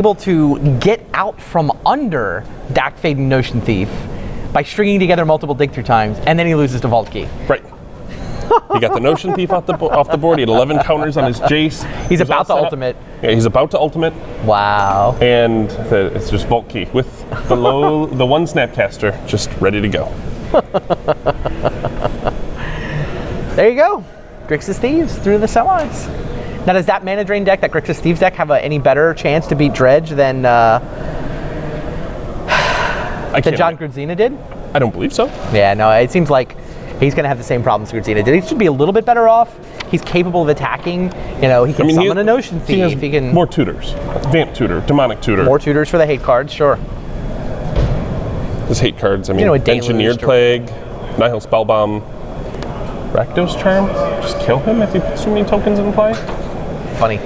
able to get out from under Dak Fading Notion Thief by stringing together multiple dig through times, and then he loses to Vault Key. Right. He got the Notion Thief off the board. He had 11 counters on his Jace. He's about to ultimate. Yeah, he's about to ultimate. Wow. And it's just Vault Key with the one Snapcaster just ready to go. There you go. Grixis Thieves through the semis. Now, does that Mana Drain deck, that Grixis Thieves deck, have any better chance to beat Dredge than John Grudzina did? I don't believe so. Yeah, no, it seems like he's going to have the same problems Grudzina did. He should be a little bit better off. He's capable of attacking. You know, he can summon a Notion Thief. He can more tutors. Vamp tutor, demonic tutor. More tutors for the hate cards, sure. His hate cards, I mean, Engineered Plague, Nihil Spellbomb, Rakdos Charm. Just kill him if he puts too many tokens in play. Funny.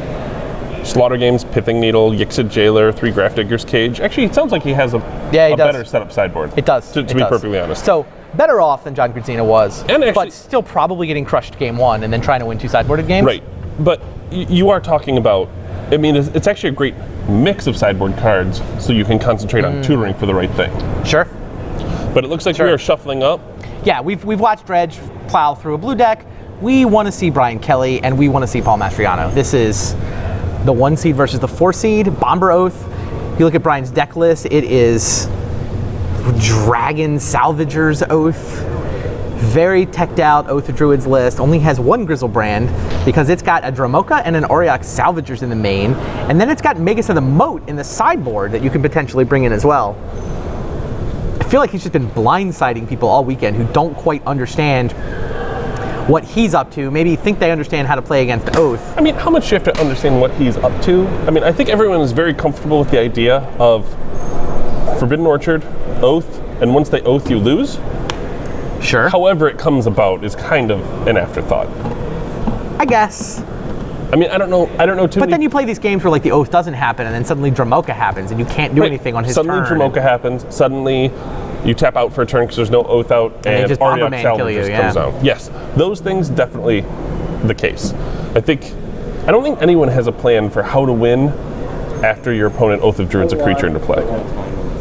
Slaughter Games, Pithing Needle, Yixid Jailer, 3 Grafdigger's Cage. Actually, it sounds like he has a better setup sideboard. It does. To be perfectly honest. So, better off than John Grudzina was, and actually, but still probably getting crushed game 1 and then trying to win 2 sideboarded games. Right. But you are talking about, I mean, it's actually a great mix of sideboard cards so you can concentrate on tutoring for the right thing. Sure. But it looks like we are shuffling up. Yeah, we've watched Dredge plow through a blue deck. We want to see Brian Kelly, and we want to see Paul Mastriano. This is the 1 seed versus the 4 seed, Bomber Oath. You look at Brian's deck list, it is Dragon Salvager's Oath. Very teched out Oath of Druids list. Only has 1 Grizzlebrand because it's got a Dromoka and an Auriok Salvagers in the main. And then it's got Magus of the Moat in the sideboard that you can potentially bring in as well. I feel like he's just been blindsiding people all weekend who don't quite understand what he's up to, maybe think they understand how to play against Oath. I mean, how much do you have to understand what he's up to? I mean, I think everyone is very comfortable with the idea of Forbidden Orchard, Oath, and once they Oath, you lose. Sure. However it comes about is kind of an afterthought. I guess. I mean, I don't know too But then you play these games where like the Oath doesn't happen and then suddenly Dromoka happens and you can't do anything on his turn. Suddenly Dromoka happens, suddenly you tap out for a turn because there's no Oath out, and Auriok Salvagers comes out. Yes, those things definitely the case. I don't think anyone has a plan for how to win after your opponent Oath of Druids a creature into play.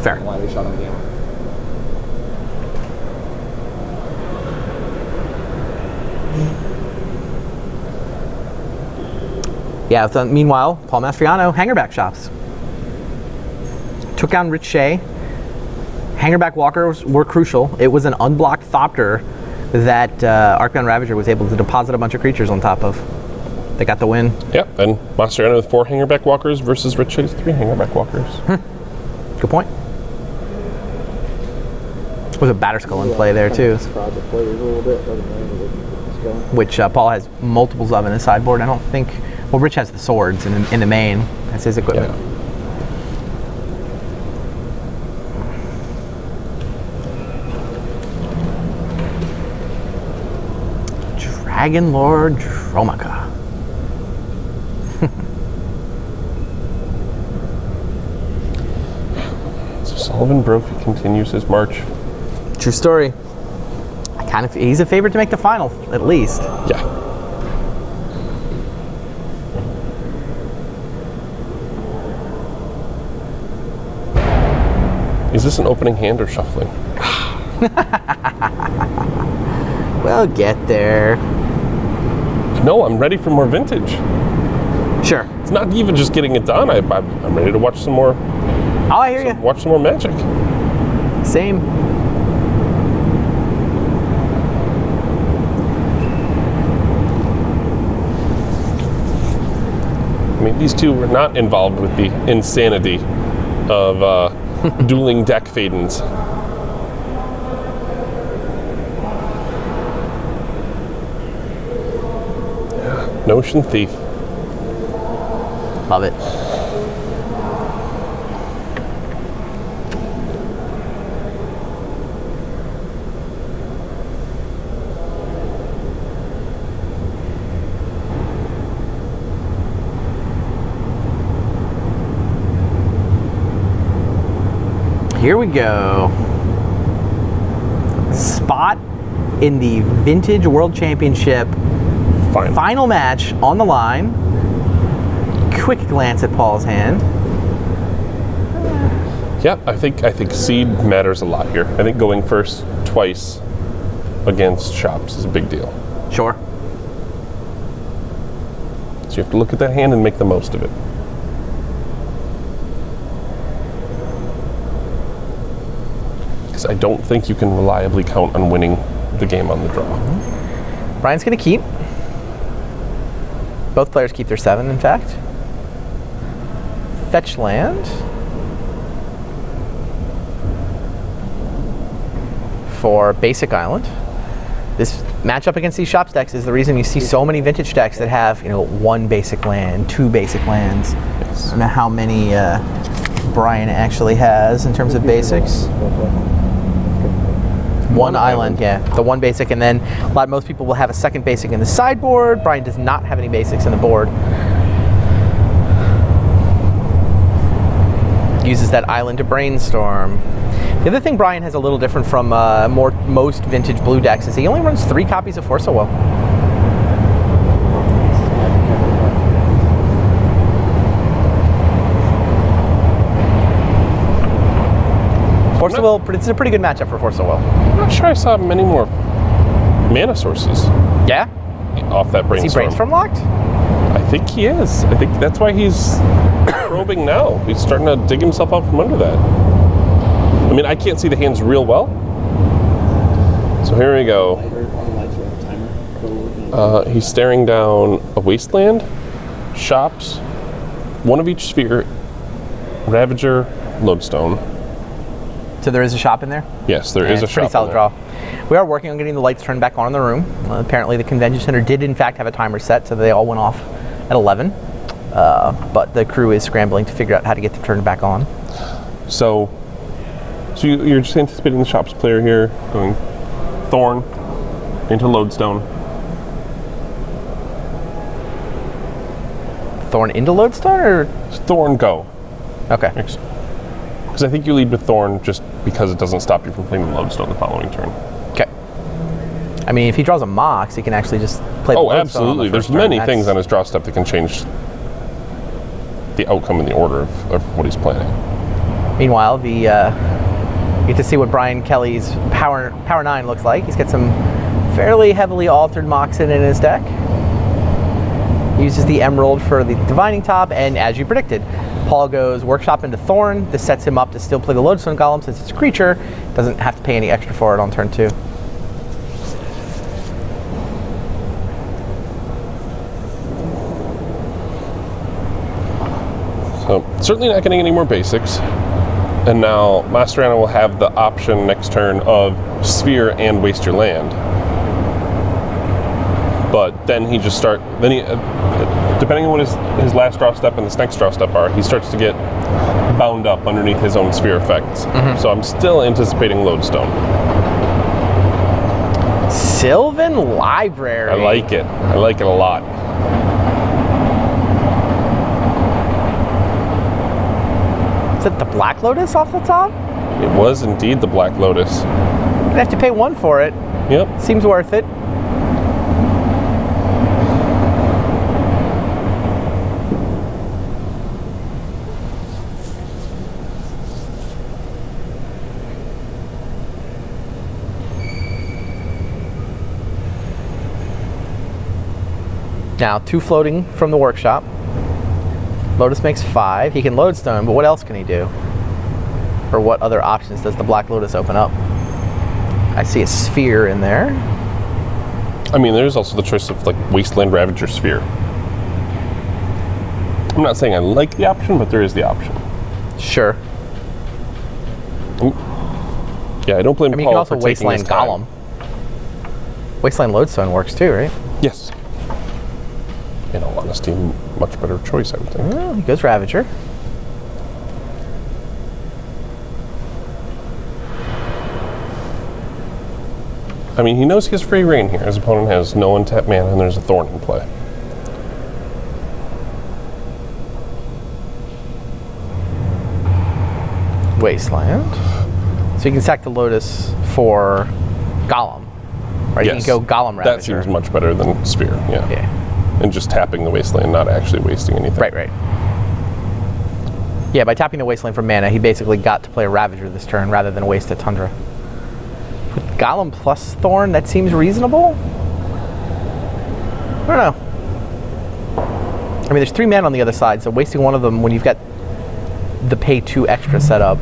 Fair. Yeah, so meanwhile, Paul Mastriano, Hangarback shops. Took down Rich Shea. Hangarback walkers were crucial. It was an unblocked Thopter that Archbound Ravager was able to deposit a bunch of creatures on top of. They got the win. Yep, and Mastriano with 4 Hangarback walkers versus Rich Shea's 3 Hangarback walkers. Good point. There's a Batterskull in play there too, which Paul has multiples of in his sideboard. I don't think. Well, Rich has the swords in the main. That's his equipment. Yeah. Dragon Lord Dromoka. So Sullivan Brophy continues his march. True story. He's a favorite to make the final, at least. Yeah. Is this an opening hand or shuffling? We'll get there. No, I'm ready for more vintage. Sure. It's not even just getting it done. I'm ready to watch some more. Oh, I hear you. Watch some more Magic. Same. I mean, these two were not involved with the insanity of dueling deck fadens. Notion Thief. Love it. Here we go. Spot in the Vintage World Championship final match on the line. Quick glance at Paul's hand. Yeah, I think seed matters a lot here. I think going first twice against shops is a big deal. Sure. So you have to look at that hand and make the most of it. Because I don't think you can reliably count on winning the game on the draw. Brian's going to keep. Both players keep their 7, in fact. Fetch land. For basic island. This matchup against these shops decks is the reason you see so many vintage decks that have, 1 basic land, 2 basic lands. Yes. I don't know how many Brian actually has in terms of basics. One island, yeah. The 1 basic, and then most people will have a 2nd basic in the sideboard. Brian does not have any basics in the board. Uses that island to brainstorm. The other thing Brian has a little different from most vintage blue decks is he only runs 3 copies of Force of Will. Force of Will, it's a pretty good matchup for Force of Will. I'm not sure I saw many more mana sources. Yeah? Off that brainstorm. Is he brainstorm locked? I think he is. I think that's why he's probing now. He's starting to dig himself out from under that. I mean, I can't see the hands real well. So here we go. He's staring down a wasteland, shops, 1 of each sphere, Ravager, Lodestone. So there is a shop in there? Yes, there is a shop. Pretty solid draw. We are working on getting the lights turned back on in the room. Apparently the convention center did in fact have a timer set, so they all went off at 11. But the crew is scrambling to figure out how to get them turned back on. So you're just anticipating the shops player here, going Thorn into Lodestone. Thorn into Lodestone, or? Thorn, go. Okay. Because I think you lead with Thorn just because it doesn't stop you from playing the Lodestone the following turn. Okay. I mean, if he draws a Mox, he can actually just play the Lodestone. Oh, absolutely. There's many things on his draw step that can change the outcome in the order of what he's planning. Meanwhile, you get to see what Brian Kelly's Power 9 looks like. He's got some fairly heavily altered Moxen in his deck. Uses the Emerald for the Divining Top, and as you predicted, Paul goes Workshop into Thorn. This sets him up to still play the Lodestone Golem since it's a creature. Doesn't have to pay any extra for it on turn 2. So certainly not getting any more basics. And now Mastriano will have the option next turn of Sphere and waste your land. But then he just depending on what his last draw step and this next draw step are, he starts to get bound up underneath his own Sphere effects. Mm-hmm. So I'm still anticipating Lodestone. Sylvan Library. I like it. I like it a lot. Is it the Black Lotus off the top? It was indeed the Black Lotus. I'd have to pay 1 for it. Yep. Seems worth it. Now, 2 floating from the workshop. Lotus makes 5. He can Lodestone, but what else can he do? Or what other options does the Black Lotus open up? I see a Sphere in there. I mean, there's also the choice of like Wasteland Ravager Sphere. I'm not saying I like the option, but there is the option. Sure. Ooh. Yeah, I don't blame Paul. You can also Wasteland Golem. Wasteland Lodestone works too, right? Yes. In all honesty, much better choice, I would think. Well, he goes Ravager. I mean, he knows he has free reign here. His opponent has no untapped mana, and there's a Thorn in play. Wasteland. So you can sack the Lotus for Golem. Right? Yes. You can go Golem Ravager. That seems much better than Sphere, yeah. Yeah. And just tapping the Wasteland, not actually wasting anything. Right. Yeah, by tapping the Wasteland for mana, he basically got to play a Ravager this turn rather than waste a Tundra. With Golem plus Thorn, that seems reasonable? I don't know. I mean, there's 3 mana on the other side, so wasting one of them when you've got the pay 2 extra set up,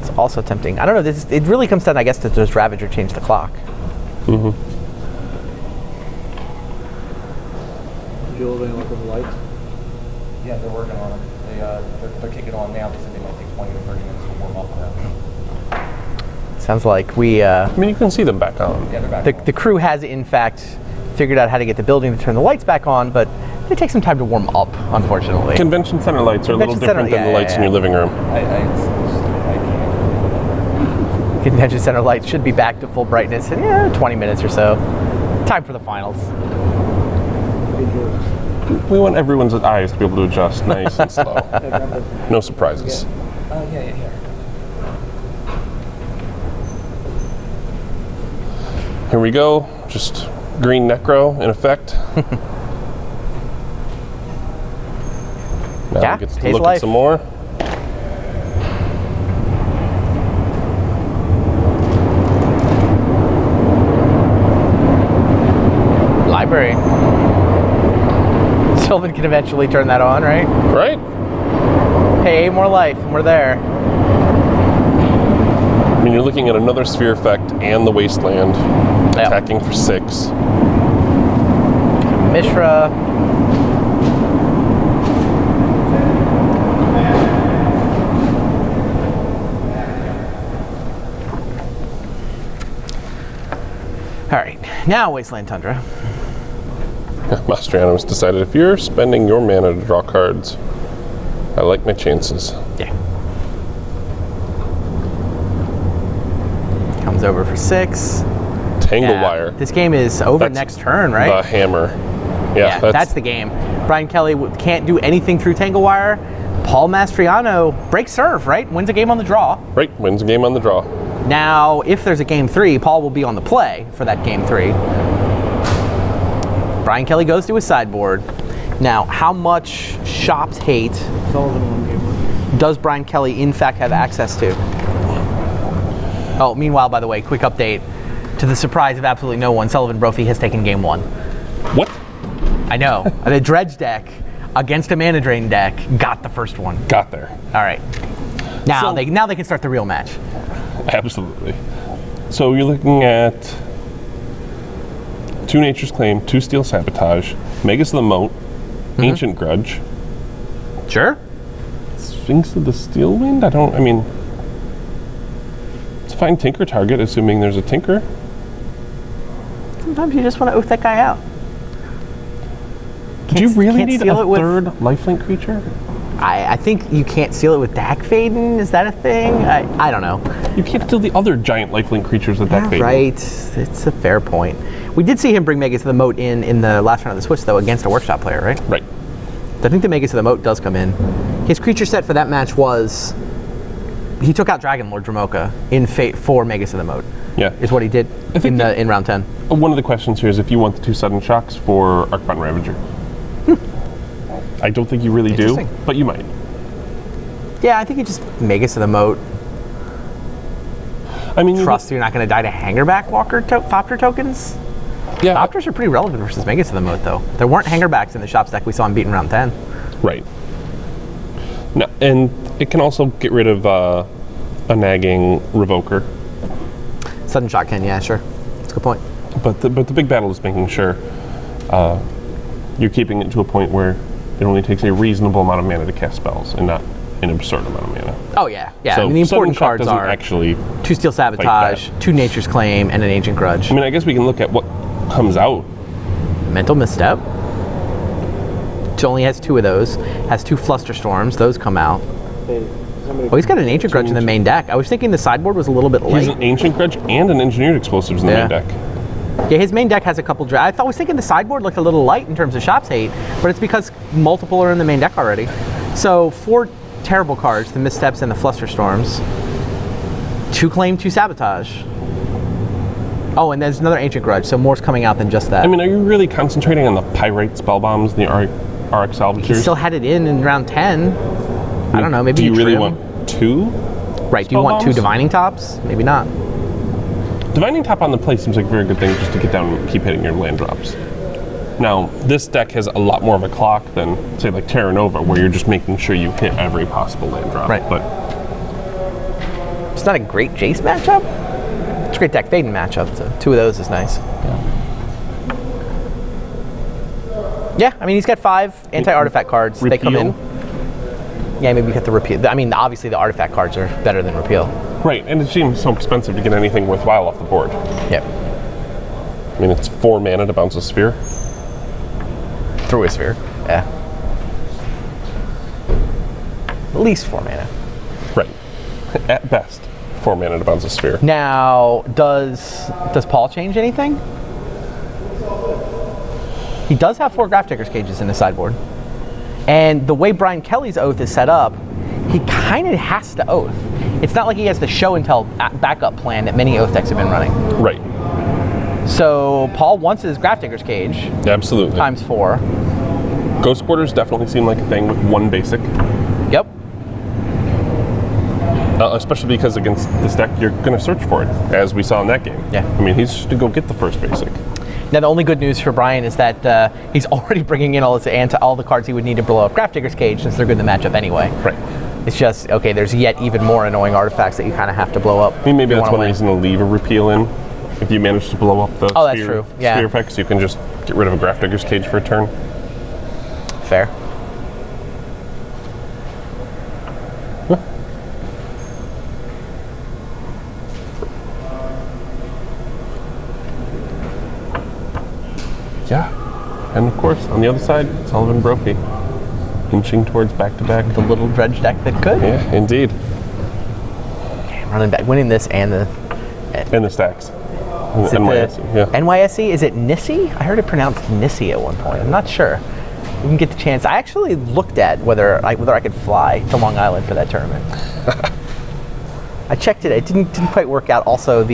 it's also tempting. I don't know, it really comes down, I guess, to does Ravager change the clock? Mm-hmm. Did you have any luck with the lights? Yeah, they're working on it. They're kicking on now. They said they might take 20 to 30 minutes to warm up on that. Sounds like we... I mean, you can see them back on. Yeah, they're back on. The crew has, in fact, figured out how to get the building to turn the lights back on, but they take some time to warm up, unfortunately. Convention center lights are a little different than the lights in your living room. I can't. Convention center lights should be back to full brightness in 20 minutes or so. Time for the finals. We want everyone's eyes to be able to adjust nice and slow. No surprises. Yeah. Here we go. Just green Necro in effect. Now we get to look at some more. Library. Sylvan can eventually turn that on, right? Right. Hey, 8 more life, and we're there. I mean, you're looking at another Sphere effect and the Wasteland, attacking for 6. Mishra. All right, now Wasteland Tundra. Mastriano has decided if you're spending your mana to draw cards, I like my chances. Yeah. Comes over for 6. Tanglewire. This game is over next turn, right? The hammer. Yeah, that's the game. Brian Kelly can't do anything through Tanglewire. Paul Mastriano breaks serve, right? Wins a game on the draw. Right, wins a game on the draw. Now, if there's a game 3, Paul will be on the play for that game 3. Brian Kelly goes to his sideboard. Now, how much Shops hate does Brian Kelly in fact have access to? Oh, meanwhile, by the way, quick update. To the surprise of absolutely no one, Sullivan Brophy has taken game 1. What? I know. The Dredge deck against a Mana Drain deck got the first one. Got there. All right. Now they can start the real match. Absolutely. So you're looking at 2 Nature's Claim, 2 Steel Sabotage, Magus of the Moat, Ancient Grudge. Sure. Sphinx of the Steel Wind? it's a fine Tinker target, assuming there's a Tinker. Sometimes you just want to oath that guy out. Do you really need a third lifelink creature? I think you can't seal it with Dak Faden. Is that a thing? I don't know. You can't steal the other giant lifelink creatures with Dak Faden. Right. It's a fair point. We did see him bring Magus of the Moat in the last round of the Switch, though, against a Workshop player, right? Right. I think the Magus of the Moat does come in. His creature set for that match was... He took out Dragon Lord Dromoka in Fate for Magus of the Moat. Yeah. Is what he did in round 10. One of the questions here is if you want the 2 sudden shocks for Arcbound Ravager. I don't think you really do, but you might. Yeah, I think you just Magus of the Moat. I mean, trust you're not going to die to Hangarback Walker Thopter tokens. Yeah, Thopters are pretty relevant versus Magus of the Moat, though. There weren't Hangarbacks in the Shops deck we saw him beat in round 10. Right. No, and it can also get rid of a nagging Revoker. Sudden Shock can, yeah, sure. That's a good point. But the big battle is making sure you're keeping it to a point where it only takes a reasonable amount of mana to cast spells and not an absurd amount of mana. Oh, yeah. Yeah, So I mean, the important cards are actually 2 Steel Sabotage, 2 Nature's Claim, and an Ancient Grudge. I mean, I guess we can look at what comes out. Mental Misstep. It only has 2 of those. Has 2 Flusterstorms. Those come out. Oh, he's got an Ancient Grudge in the main deck. I was thinking the sideboard was a little bit late. He's an Ancient Grudge and an Engineered Explosives in the main deck. Yeah, his main deck has a couple. I was thinking the sideboard looked a little light in terms of Shops hate, but it's because multiple are in the main deck already. So 4 terrible cards: the Missteps and the Flusterstorms. 2 Claim, 2 Sabotage. Oh, and there's another Ancient Grudge, so more's coming out than just that. I mean, are you really concentrating on the Pyrite Spellbombs and the RX Salvagers? He still had it in round 10. I don't know, maybe do you really trim. want 2? Right, do you want 2 divining tops? Maybe not. Divining top on the play seems like a very good thing just to get down and keep hitting your land drops. Now, this deck has a lot more of a clock than, say, like Terra Nova, where you're just making sure you hit every possible land drop. Right. But it's not a great Jace matchup. It's a great deck Vaden matchup, so 2 of those is nice. Yeah, I mean, he's got 5 anti-artifact cards. Repeal? They come in. Yeah, maybe we get the repeal. I mean, obviously the artifact cards are better than repeal. right, and it seems so expensive to get anything worthwhile off the board. Yep. I mean, it's 4 mana to bounce a sphere. Through a sphere. Yeah. At least 4 mana. Right. At best, 4 mana to bounce a sphere. Now, does Paul change anything? He does have 4 Graph Digger's Cages in his sideboard. And the way Brian Kelly's Oath is set up, he kind of has to Oath. It's not like he has the show and tell backup plan that many Oath decks have been running. Right. So Paul wants his Graph Digger's Cage. Absolutely. Times 4. Ghost Quarters definitely seem like a thing with 1 basic. Yep. Especially because against this deck, you're going to search for it, as we saw in that game. Yeah. I mean, he's just to go get the first basic. Now, the only good news for Brian is that he's already bringing in all the cards he would need to blow up Graph Digger's Cage, since they're good in the matchup anyway. Right. It's just, okay, there's yet even more annoying artifacts that you kind of have to blow up. I mean, maybe if you that's wanna one win. reason to leave a repeal in. If you manage to blow up the that's true. Yeah. sphere effects, you can just get rid of a Graph Digger's Cage for a turn. Fair. Yeah. And of course, on the other side, Sullivan Brophy, inching towards back-to-back. The little dredge deck that could. Yeah, indeed. Damn, running back, winning this and the And the stacks. Is it NYSE, yeah. NYSE, is it Nissi? I heard it pronounced Nissi at one point. I'm not sure. We can get the chance. I actually looked at whether I could fly to Long Island for that tournament. I checked it. It didn't quite work out. Also,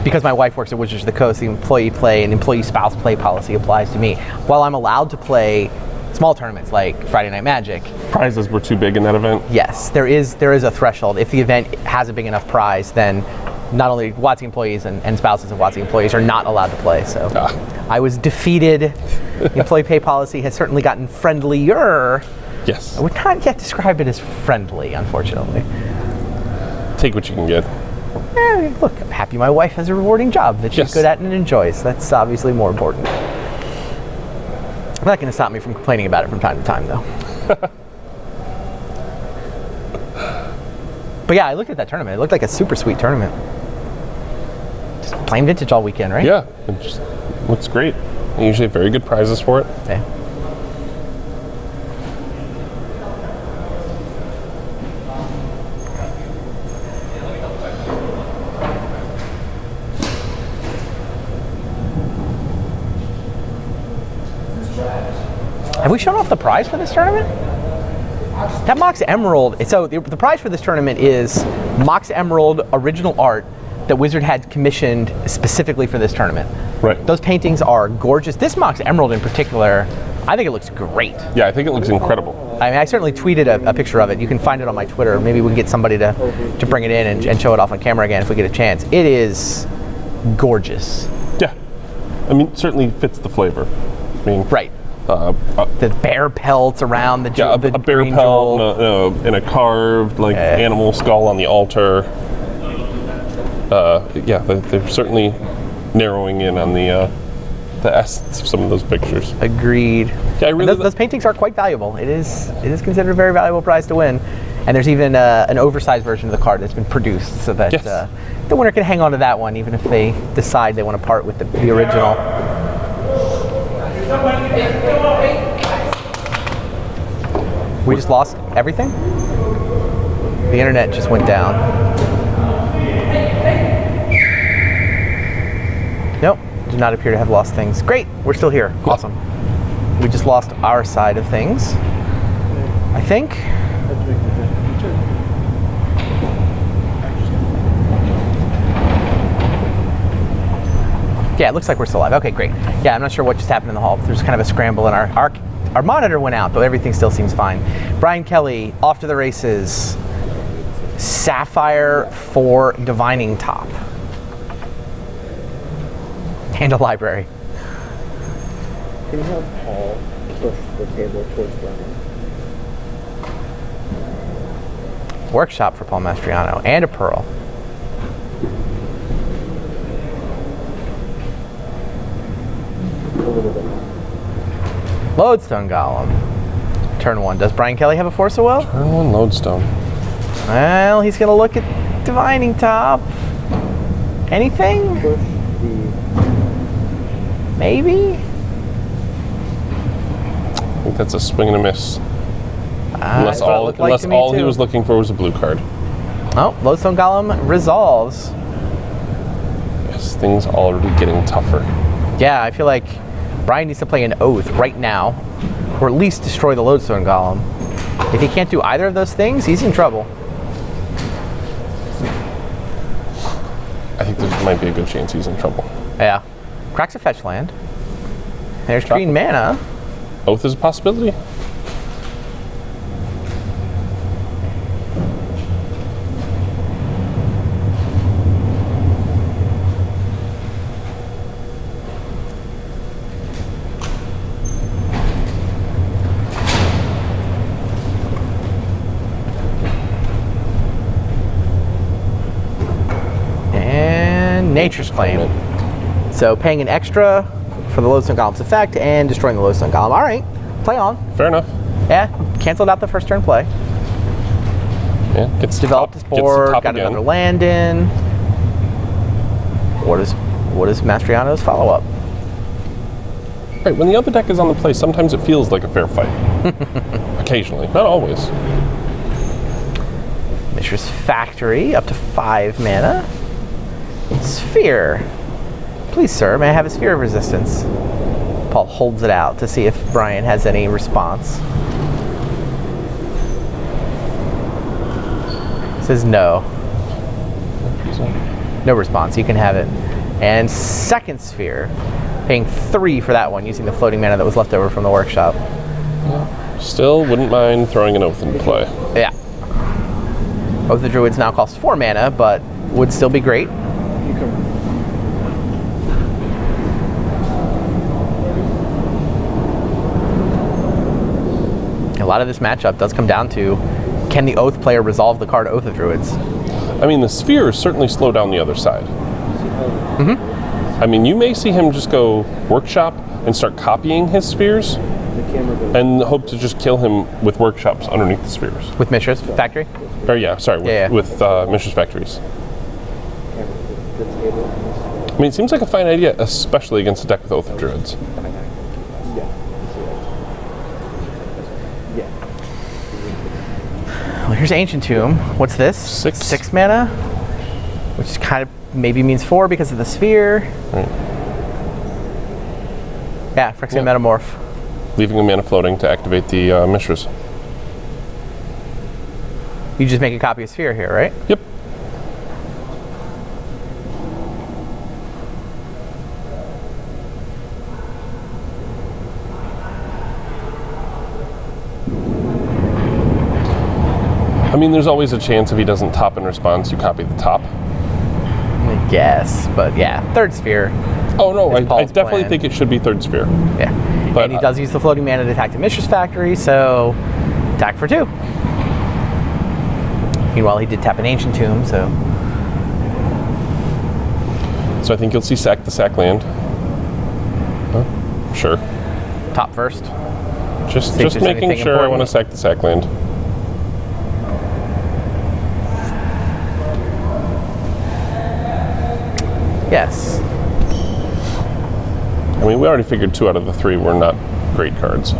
because my wife works at Wizards of the Coast, the employee play and employee spouse play policy applies to me. While I'm allowed to play small tournaments like Friday Night Magic, Prizes were too big in that event. yes, there is a threshold. If the event has a big enough prize, then not only WotC employees and spouses of WotC employees are not allowed to play. So I was defeated. The employee pay policy has certainly gotten friendlier. Yes. I would not yet describe it as friendly, unfortunately. Take what you can get. Look, I'm happy my wife has a rewarding job that she's Yes. good at and enjoys. That's obviously more important. Not going to stop me from complaining about it from time to time, though. But yeah, I looked at that tournament. It looked like a super sweet tournament. Just plain vintage all weekend, right? Yeah, it just looks great. And usually very good prizes for it. Yeah. Have we shown off the prize for this tournament? That Mox Emerald, so the prize for this tournament is Mox Emerald original art that Wizard had commissioned specifically for this tournament. Right. Those paintings are gorgeous. This Mox Emerald in particular, I think it looks great. Yeah, I think it looks incredible. I mean, I certainly tweeted a picture of it. You can find it on my Twitter. Maybe we can get somebody to bring it in and show it off on camera again if we get a chance. It is gorgeous. Yeah. I mean, certainly fits the flavor. I mean, Right. The bear pelts around the yeah, the a bear green pelt jewel. and a carved animal skull on the altar. Yeah, they're certainly narrowing in on the essence of some of those pictures. Agreed. Yeah, I really those paintings are quite valuable. It is considered a very valuable prize to win. And there's even an oversized version of the card that's been produced so that Yes. the winner can hang on to that one even if they decide they want to part with the original. We just lost everything? The internet just went down. Nope, do not appear to have lost things. Great, we're still here. Cool. Awesome. We just lost our side of things, I think. Yeah, it looks like we're still alive. Okay, great. Yeah, I'm not sure what just happened in the hall. There's kind of a scramble in our Our monitor went out, but everything still seems fine. Brian Kelly, off to the races. Sapphire for Divining Top. And a library. Can you have Paul push the table towards Brian? Workshop for Paul Mastriano. And a Pearl. A little bit. Lodestone Golem. Turn 1. Does Brian Kelly have a Force of Will? Turn 1 Lodestone. Well, he's going to look at Divining Top. Anything? Push the... Maybe? I think that's a swing and a miss. Unless That's what it looked like to me, all he too. was looking for was a blue card. Oh, Lodestone Golem resolves. Yes, things already getting tougher. Yeah, I feel like Brian needs to play an Oath right now, or at least destroy the Lodestone Golem. If he can't do either of those things, he's in trouble. I think there might be a good chance he's in trouble. Yeah. Cracks a fetch land. There's Drop green it. mana. Oath is a possibility. And Nature's Claim. So paying an extra for the Lodestone Golem's effect and destroying the Lodestone Golem. All right, play on. Fair enough. Yeah, canceled out the first turn play. Yeah, gets Developed his board, got again. another land in. What is Mastriano's follow-up? Right, when the other deck is on the play, sometimes it feels like a fair fight. Occasionally, not always. Mishra's Factory, up to 5 mana. Sphere. Please, sir, may I have a Sphere of Resistance? Paul holds it out to see if Brian has any response. Says no. No response. You can have it. And second Sphere, paying 3 for that one, using the floating mana that was left over from the workshop. Still wouldn't mind throwing an Oath into play. Yeah. Oath of the Druids now costs 4 mana, but would still be great. You can... A lot of this matchup does come down to, can the Oath player resolve the card Oath of Druids? I mean, the spheres certainly slow down the other side. Mm-hmm. I mean, you may see him just go workshop and start copying his spheres The camera goes... and hope to just kill him with workshops underneath the spheres. With Mishra's Factory? Or yeah, sorry, Yeah. with Mishra's Factories. Camera, the table... I mean, it seems like a fine idea, especially against a deck with Oath of Druids. Yeah. Yeah. Well, here's Ancient Tomb. What's this? 6. 6 mana? Which kind of maybe means 4 because of the sphere. Right. Yeah, Phyrexian Yeah. Metamorph. Leaving a mana floating to activate the Mishras. You just make a copy of Sphere here, right? Yep. I mean, there's always a chance if he doesn't top in response, you copy the top. I guess, but yeah, third Sphere. Oh no, It's I Paul's definitely plan. think it should be third sphere. Yeah. But, And he does use the floating mana to attack the Mishra's Factory, so attack for 2. Meanwhile, he did tap an Ancient Tomb, so So I think you'll see sack the sack land. Huh? Sure. top first. Just See if there's making anything sure I want to important. sack the sack land. Yes. I mean, we already figured 2 out of the 3 were not great cards.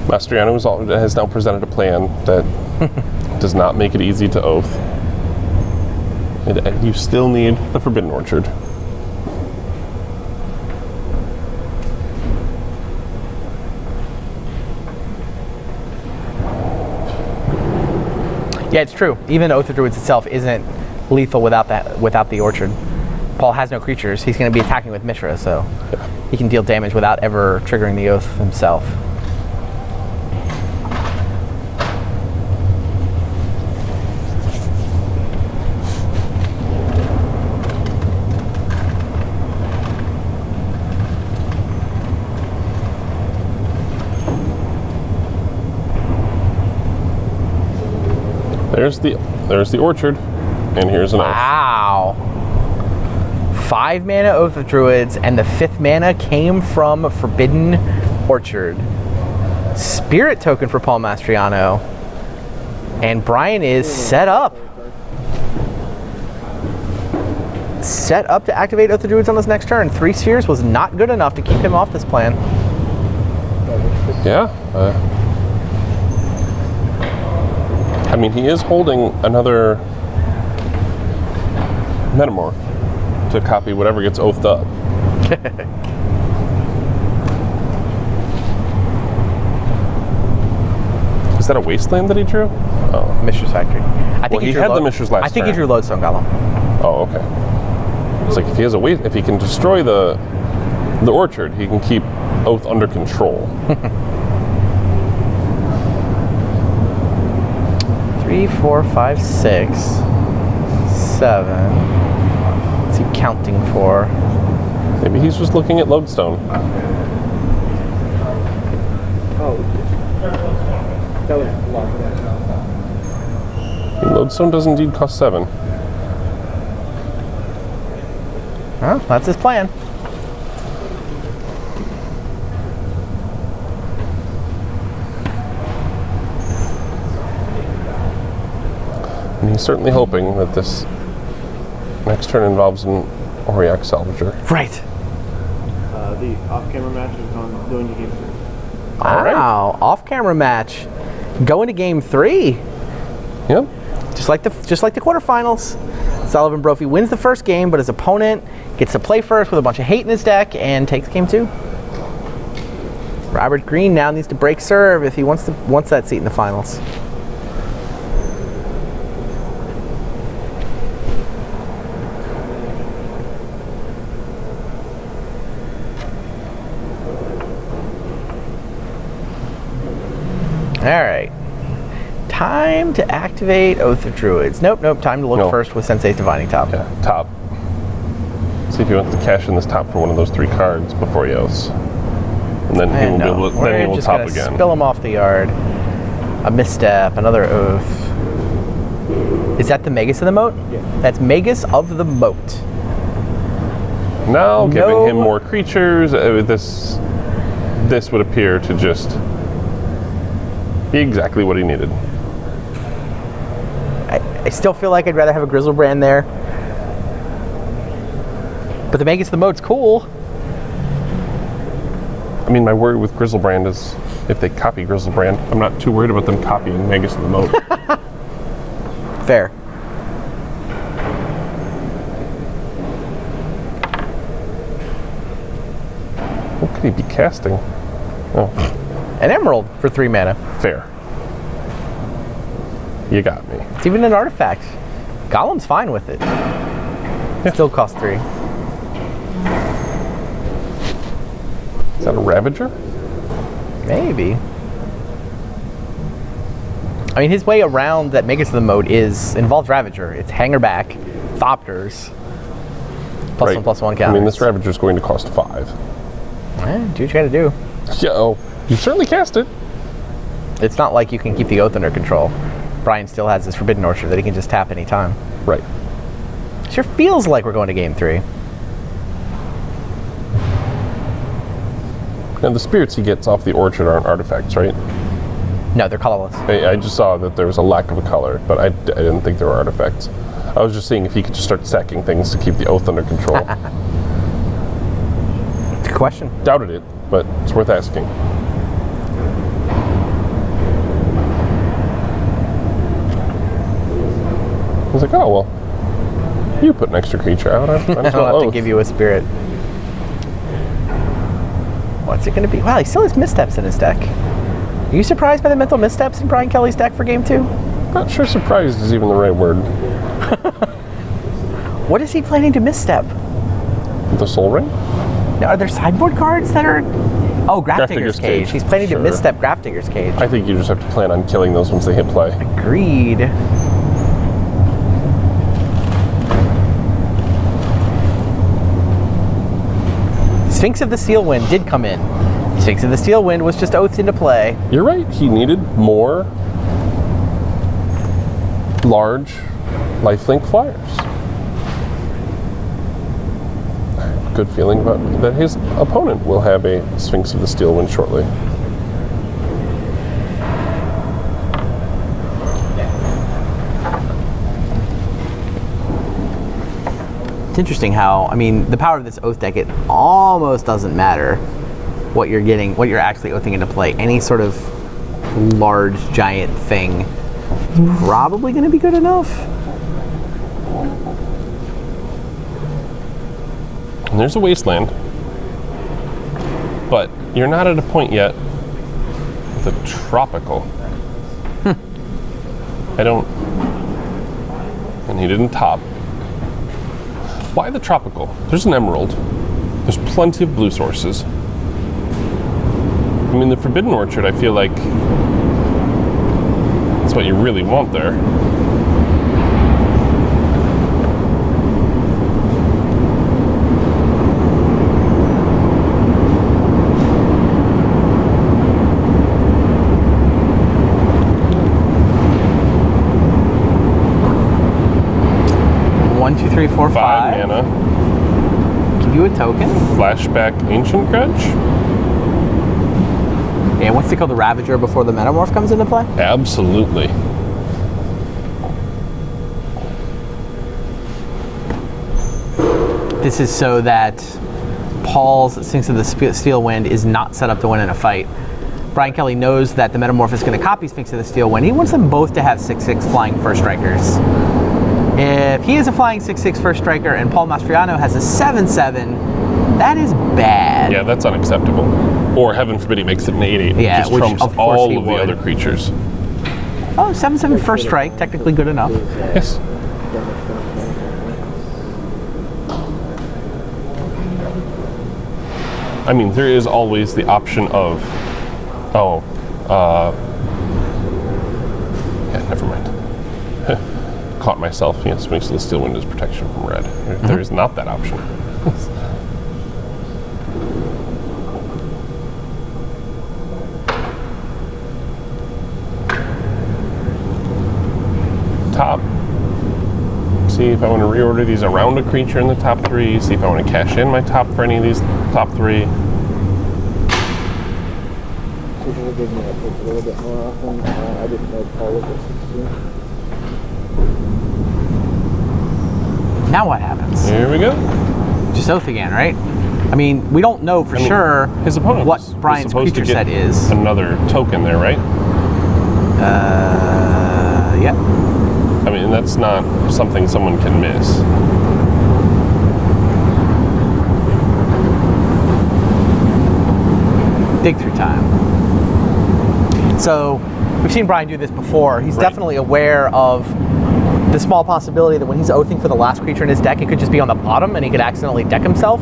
Mastriano has now presented a plan that does not make it easy to Oath. You still need the Forbidden Orchard. Yeah, it's true. Even Oath of Druids itself isn't lethal without the Orchard. Paul has no creatures. He's going to be attacking with Mishra, so he can deal damage without ever triggering the Oath himself. There's the Orchard, and here's an Oath. Wow. 5 mana Oath of Druids, and the 5th mana came from Forbidden Orchard. Spirit token for Paul Mastriano. And Brian is set up. Set up to activate Oath of Druids on this next turn. 3 spheres was not good enough to keep him off this plan. Yeah. I mean, he is holding another Metamorph to copy whatever gets oathed up. Is that a Wasteland that he drew? Oh. Mishra's Factory. I think he had the Mishra's last I think turn. he drew Lodestone Golem. Oh, okay. It's like if he can destroy the Orchard, he can keep Oath under control. 3, 4, 5, 6, 7. What's he counting for? Maybe he's just looking at Lodestone. Oh, that was locked in. Lodestone does indeed cost 7. Well, that's his plan. And he's certainly hoping that this next turn involves an Auriok Salvager. Right. The off-camera match is going to game 3. Wow. Off-camera match. Going to game 3. Yep. Just like the quarterfinals. Sullivan Brophy wins the first game, but his opponent gets to play first with a bunch of hate in his deck and takes game 2. Robert Green now needs to break serve if he wants that seat in the finals. All right. Time to activate Oath of Druids. Nope. Time to look first with Sensei's Divining Top. Yeah, top. See if he wants to cash in this top for one of those 3 cards before he oaths. And then he will just top gonna again. Spill him off the yard. A misstep, another Oath. Is that the Magus of the Moat? Yeah. That's Magus of the Moat. Now giving him more creatures, this would appear to just be exactly what he needed. I still feel like I'd rather have a Grizzlebrand there. But the Magus of the Moat's cool. I mean, my worry with Grizzlebrand is if they copy Grizzlebrand, I'm not too worried about them copying Magus of the Moat. Fair. What could he be casting? Oh, An Emerald for 3 mana. fair. You got me. It's even an artifact. Golem's fine with it. Still costs 3. Is that a Ravager? Maybe. I mean, his way around that Magus of the Moat involves Ravager. It's Hangarback, Thopters, plus 1/+1 counters. I mean, this Ravager's going to cost 5. Do what you gotta do. Yeah, oh, you certainly cast it. It's not like you can keep the Oath under control. Brian still has this Forbidden Orchard that he can just tap anytime. Right. Sure feels like we're going to game 3. And the spirits he gets off the Orchard aren't artifacts, right? No, they're colorless. I just saw that there was a lack of a color, but I didn't think there were artifacts. I was just seeing if he could just start sacking things to keep the Oath under control. Good question. Doubted it, but it's worth asking. He's like, oh, well, you put an extra creature out. I'll have to give you a spirit. What's it going to be? Wow, he still has missteps in his deck. Are you surprised by the mental missteps in Brian Kelly's deck for game 2? Not sure surprised is even the right word. What is he planning to misstep? The Soul Ring? Now, are there sideboard cards that are... Oh, Grafdigger's Cage. He's planning to misstep Grafdigger's Cage. I think you just have to plan on killing those once they hit play. Agreed. Sphinx of the Steel Wind did come in. Sphinx of the Steel Wind was just oathed into play. You're right. He needed more large lifelink flyers. Good feeling about that his opponent will have a Sphinx of the Steel Wind shortly. It's interesting how, I mean, the power of this oath deck, it almost doesn't matter what you're getting, what you're actually oathing into play. Any sort of large, giant thing is probably going to be good enough. And there's a wasteland, but you're not at a point yet with a tropical. I don't, and he didn't top. Why the tropical? There's an emerald. There's plenty of blue sources. I mean, the Forbidden Orchard, I feel like that's what you really want there. One, two, three, four, five. 5 mana. Give you a token. Flashback Ancient Grudge. And wants to kill the Ravager before the Metamorph comes into play? Absolutely. This is so that Paul's Sphinx of the Steel Wind is not set up to win in a fight. Brian Kelly knows that the Metamorph is going to copy Sphinx of the Steel Wind. He wants them both to have 6/6 flying first strikers. If he is a flying 6/6 first striker and Paul Mastriano has a 7/7, that is bad. Yeah, that's unacceptable. Or heaven forbid he makes it an 8/8. Yeah, just which trumps of course all he of the would. other creatures. Oh, 7/7 first strike, technically good enough. Yes. I mean, there is always the option of, yeah, never mind. Caught myself. Yes, Sphinx of the Steel Wind is protection from red. There is not that option. Top. See if I want to reorder these around a creature in the top 3. See if I want to cash in my top for any of these top 3. Could you give me a little bit more often? I didn't know Paul was at 16. Now what happens? Here we go. Just oath again, right? I mean, we don't know for sure his opponent what was Brian's supposed creature to get set is. Another token there, right? Yeah. I mean, that's not something someone can miss. Dig through time. So, we've seen Brian do this before. He's definitely aware of the small possibility that when he's oathing for the last creature in his deck, it could just be on the bottom and he could accidentally deck himself.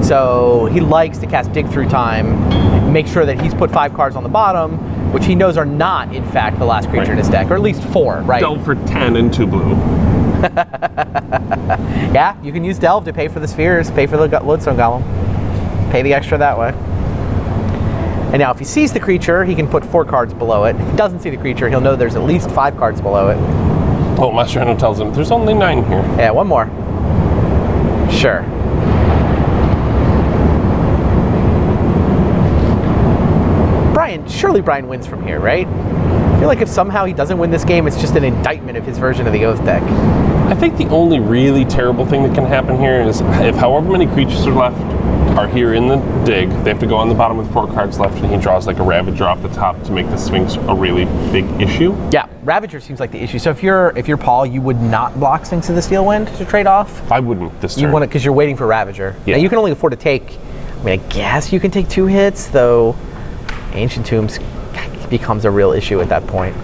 So he likes to cast Dig Through Time, make sure that he's put 5 cards on the bottom, which he knows are not, in fact, the last creature in his deck, or at least 4, right? Delve for 10 and 2 blue. Yeah, you can use Delve to pay for the spheres, pay for the Lodestone Golem. Pay the extra that way. And now if he sees the creature, he can put 4 cards below it. If he doesn't see the creature, he'll know there's at least 5 cards below it. Oh, Mastriano tells him, there's only 9 here. Yeah, one more. Sure. Surely Brian wins from here, right? I feel like if somehow he doesn't win this game, it's just an indictment of his version of the Oath deck. I think the only really terrible thing that can happen here is if however many creatures are left are here in the dig, they have to go on the bottom with 4 cards left, and he draws like a Ravager off the top to make the Sphinx a really big issue. Yeah, Ravager seems like the issue. So if you're Paul, you would not block Sphinx of the Steel Wind to trade off? I wouldn't this turn. You want it because you're waiting for Ravager. Yeah. Now you can only afford to take, I mean, I guess you can take 2 hits, though Ancient Tombs becomes a real issue at that point.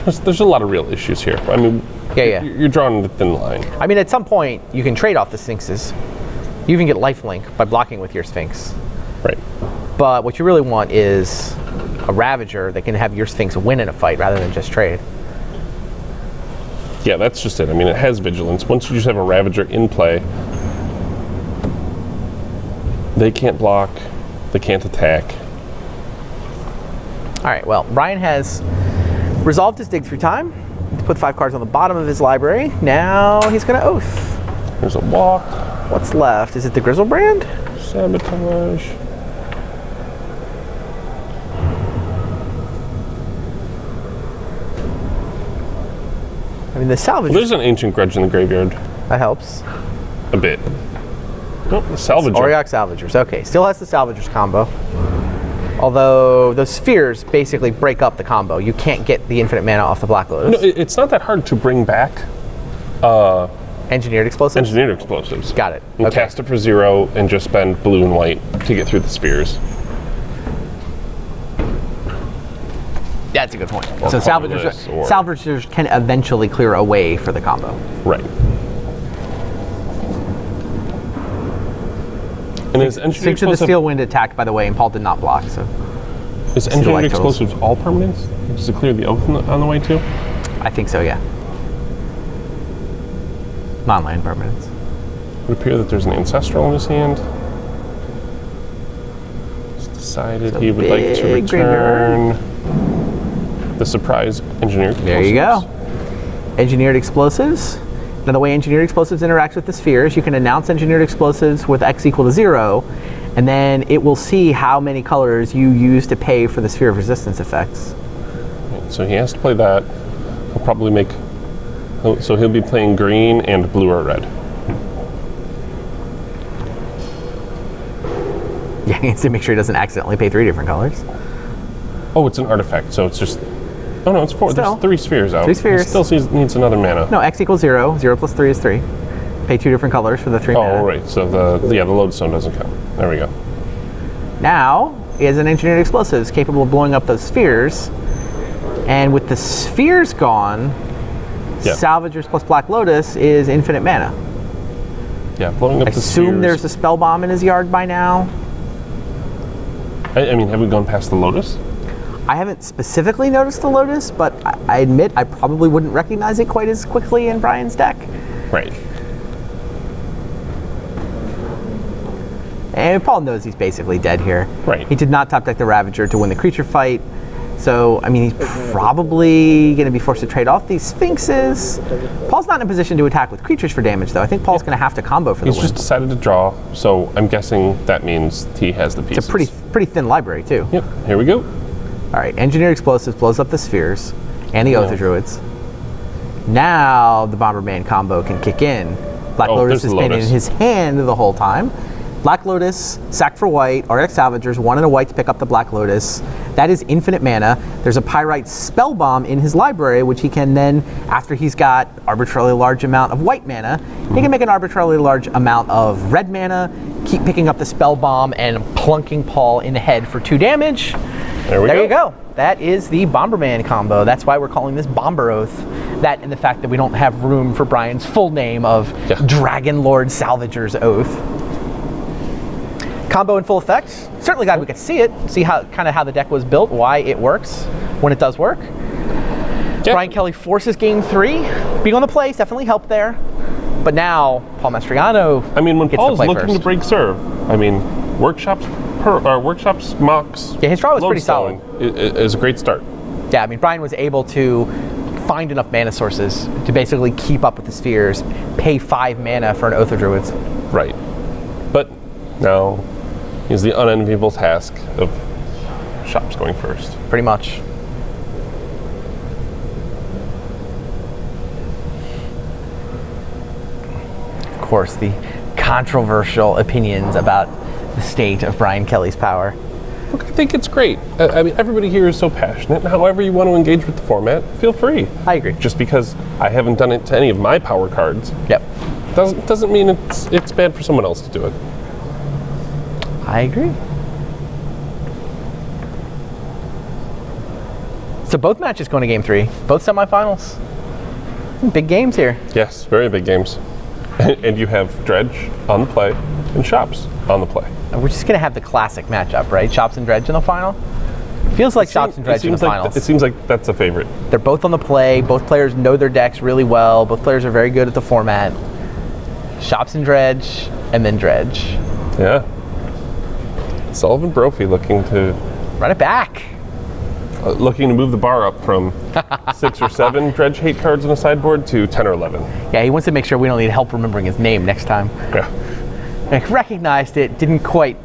There's a lot of real issues here. I mean, yeah. You're drawing the thin line. I mean, at some point, you can trade off the Sphinxes. You even get lifelink by blocking with your Sphinx. Right. But what you really want is a Ravager that can have your Sphinx win in a fight rather than just trade. Yeah, that's just it. I mean, it has vigilance. Once you just have a Ravager in play, they can't block, they can't attack. All right, well, Brian has resolved his dig through time. He put 5 cards on the bottom of his library. Now he's going to Oath. There's a walk. What's left? Is it the Grizzlebrand? Sabotage. I mean, the salvage. Well, there's an Ancient Grudge in the graveyard. That helps. A bit. Nope, the Salvager. Auriok Salvagers. Okay, still has the Salvagers combo. Although those spheres basically break up the combo. You can't get the infinite mana off the Black Lotus. No, it's not that hard to bring back Engineered Explosives? Engineered Explosives. Got it. And cast it for 0 and just spend blue and white to get through the spheres. That's a good point. Or So Salvagers can eventually clear a way for the combo. Right. And is Engineered Sphinx of the Explosive... Steel Wind attacked, by the way, and Paul did not block, so... Is Engineered Explosives all permanents? Does it clear the Oath on the way too? I think so, yeah. Non-land permanents. It would appear that there's an Ancestral in his hand. He's decided he would like to return the surprise Engineered Explosives. There you go. Engineered Explosives. Now the way Engineered Explosives interacts with the spheres, you can announce Engineered Explosives with X equal to 0, and then it will see how many colors you use to pay for the Sphere of Resistance effects. Right, so he has to play that. He'll probably make... So he'll be playing green and blue or red. Yeah, he has to make sure he doesn't accidentally pay 3 different colors. Oh, it's an artifact, so it's just... Oh no, it's 4. Still. There's 3 spheres out. 3 spheres. He still needs another mana. No, X equals 0. 0 plus 3 is 3. Pay 2 different colors for the 3 mana. Oh, right. So the lodestone doesn't count. There we go. Now, he has an Engineered Explosives capable of blowing up those spheres. And with the spheres gone, Salvagers plus Black Lotus is infinite mana. Yeah, blowing up the spheres. Assume there's a spell bomb in his yard by now. I mean, have we gone past the Lotus? I haven't specifically noticed the Lotus, but I admit I probably wouldn't recognize it quite as quickly in Brian's deck. Right. And Paul knows he's basically dead here. Right. He did not top deck the Ravager to win the creature fight. So, I mean, he's probably going to be forced to trade off these Sphinxes. Paul's not in a position to attack with creatures for damage, though. I think Paul's going to have to combo for the win. He's just decided to draw, so I'm guessing that means he has the pieces. It's a pretty thin library, too. Yep, here we go. All right, Engineered Explosives blows up the spheres and the Oath of Druids. Now the Bomberman combo can kick in. Black Lotus has been in his hand the whole time. Black Lotus, sack for white, RX Salvagers, 1 and a white to pick up the Black Lotus. That is infinite mana. There's a Pyrite Spell Bomb in his library, which he can then, after he's got arbitrarily large amount of white mana, he can make an arbitrarily large amount of red mana, keep picking up the Spell Bomb and plunking Paul in the head for 2 damage. There you go. That is the Bomberman combo. That's why we're calling this Bomber Oath. That and the fact that we don't have room for Brian's full name of Dragon Lord Salvager's Oath. Combo in full effect. Certainly glad we could see it, see how the deck was built, why it works when it does work. Brian Kelly forces game 3. Being on the place definitely helped there. But now Paul Mastriano. I mean, when Paul's looking first to break serve, I mean, workshops, mocks. Yeah, his draw was pretty solid. Is a great start. Yeah, I mean, Brian was able to find enough mana sources to basically keep up with the spheres, pay 5 mana for an Oath of Druids. Right. But now is the unenviable task of shops going first. Pretty much. Of course, the controversial opinions about the state of Brian Kelly's power. Look, I think it's great. I mean, everybody here is so passionate. However you want to engage with the format, feel free. I agree. Just because I haven't done it to any of my power cards, doesn't mean it's bad for someone else to do it. I agree. So both matches going to game 3, both semifinals. Big games here. Yes, very big games. And you have Dredge on the play. and Shops on the play. We're just going to have the classic matchup, right? Shops and Dredge in the final? Feels like Shops and Dredge in the finals. It seems like that's a favorite. They're both on the play. Both players know their decks really well. Both players are very good at the format. Shops and Dredge, and then Dredge. Yeah. Sullivan Brophy looking to... Run it back. Looking to move the bar up from 6 or 7 Dredge hate cards in a sideboard to 10 or 11. Yeah, he wants to make sure we don't need help remembering his name next time. Yeah. I recognized it, didn't quite